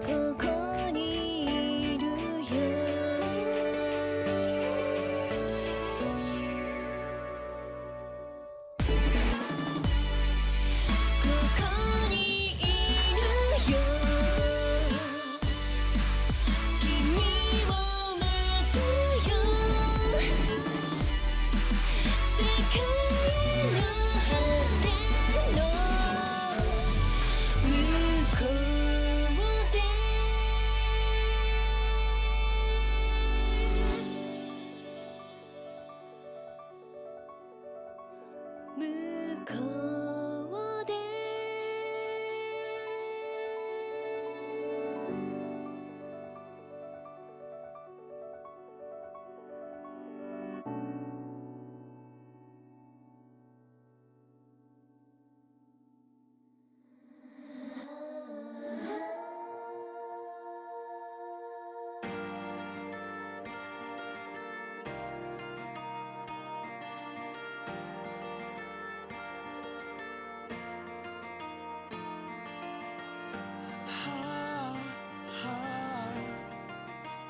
ここにいるよここにいるよ君を待つよ世界の果ての向こうで向こうで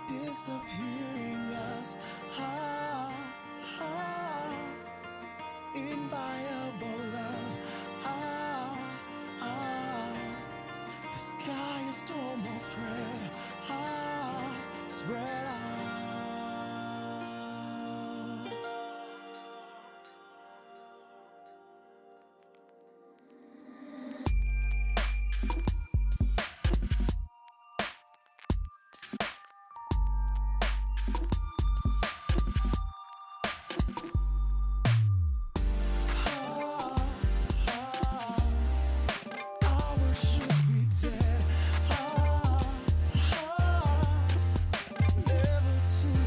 disappearing us. Inviolable love. The sky is almost red. Spread out. Never to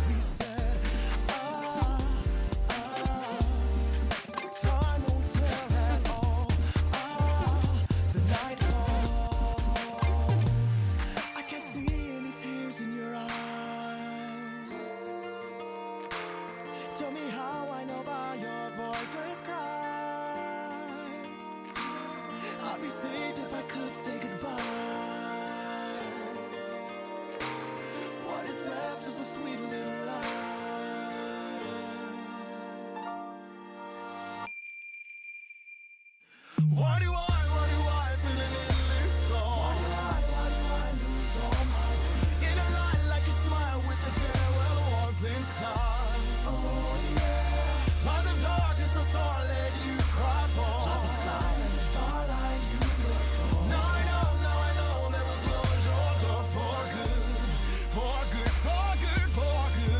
succinct if I could say goodbye. What is left is a sweet little lie. Why do I feel a little storm? Why do I lose all my teeth? In a light like a smile with a farewell warmth inside. Oh yeah. Light of darkness, a starlet you cry for. Like a silent starlight you look for. Now I know that will close your door for good. For good, for good, for good.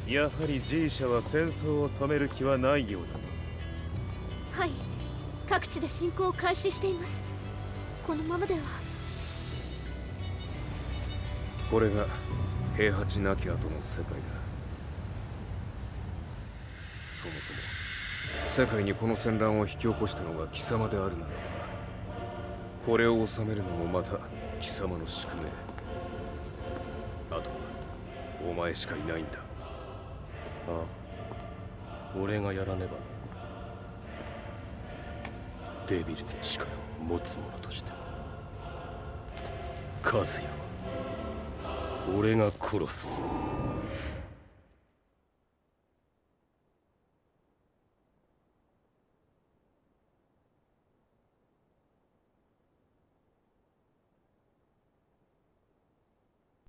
やはり G 社は戦争を止める気はないようだ。はい、各地で侵攻を開始しています。このままでは。これが平八なき後の世界だ。そもそも世界にこの戦乱を引き起こしたのが貴様であるならば、これを収めるのもまた貴様の宿命。あとはお前しかいないんだ。ああ、俺がやらねば。デビルの力を持つ者として和也は俺が殺す。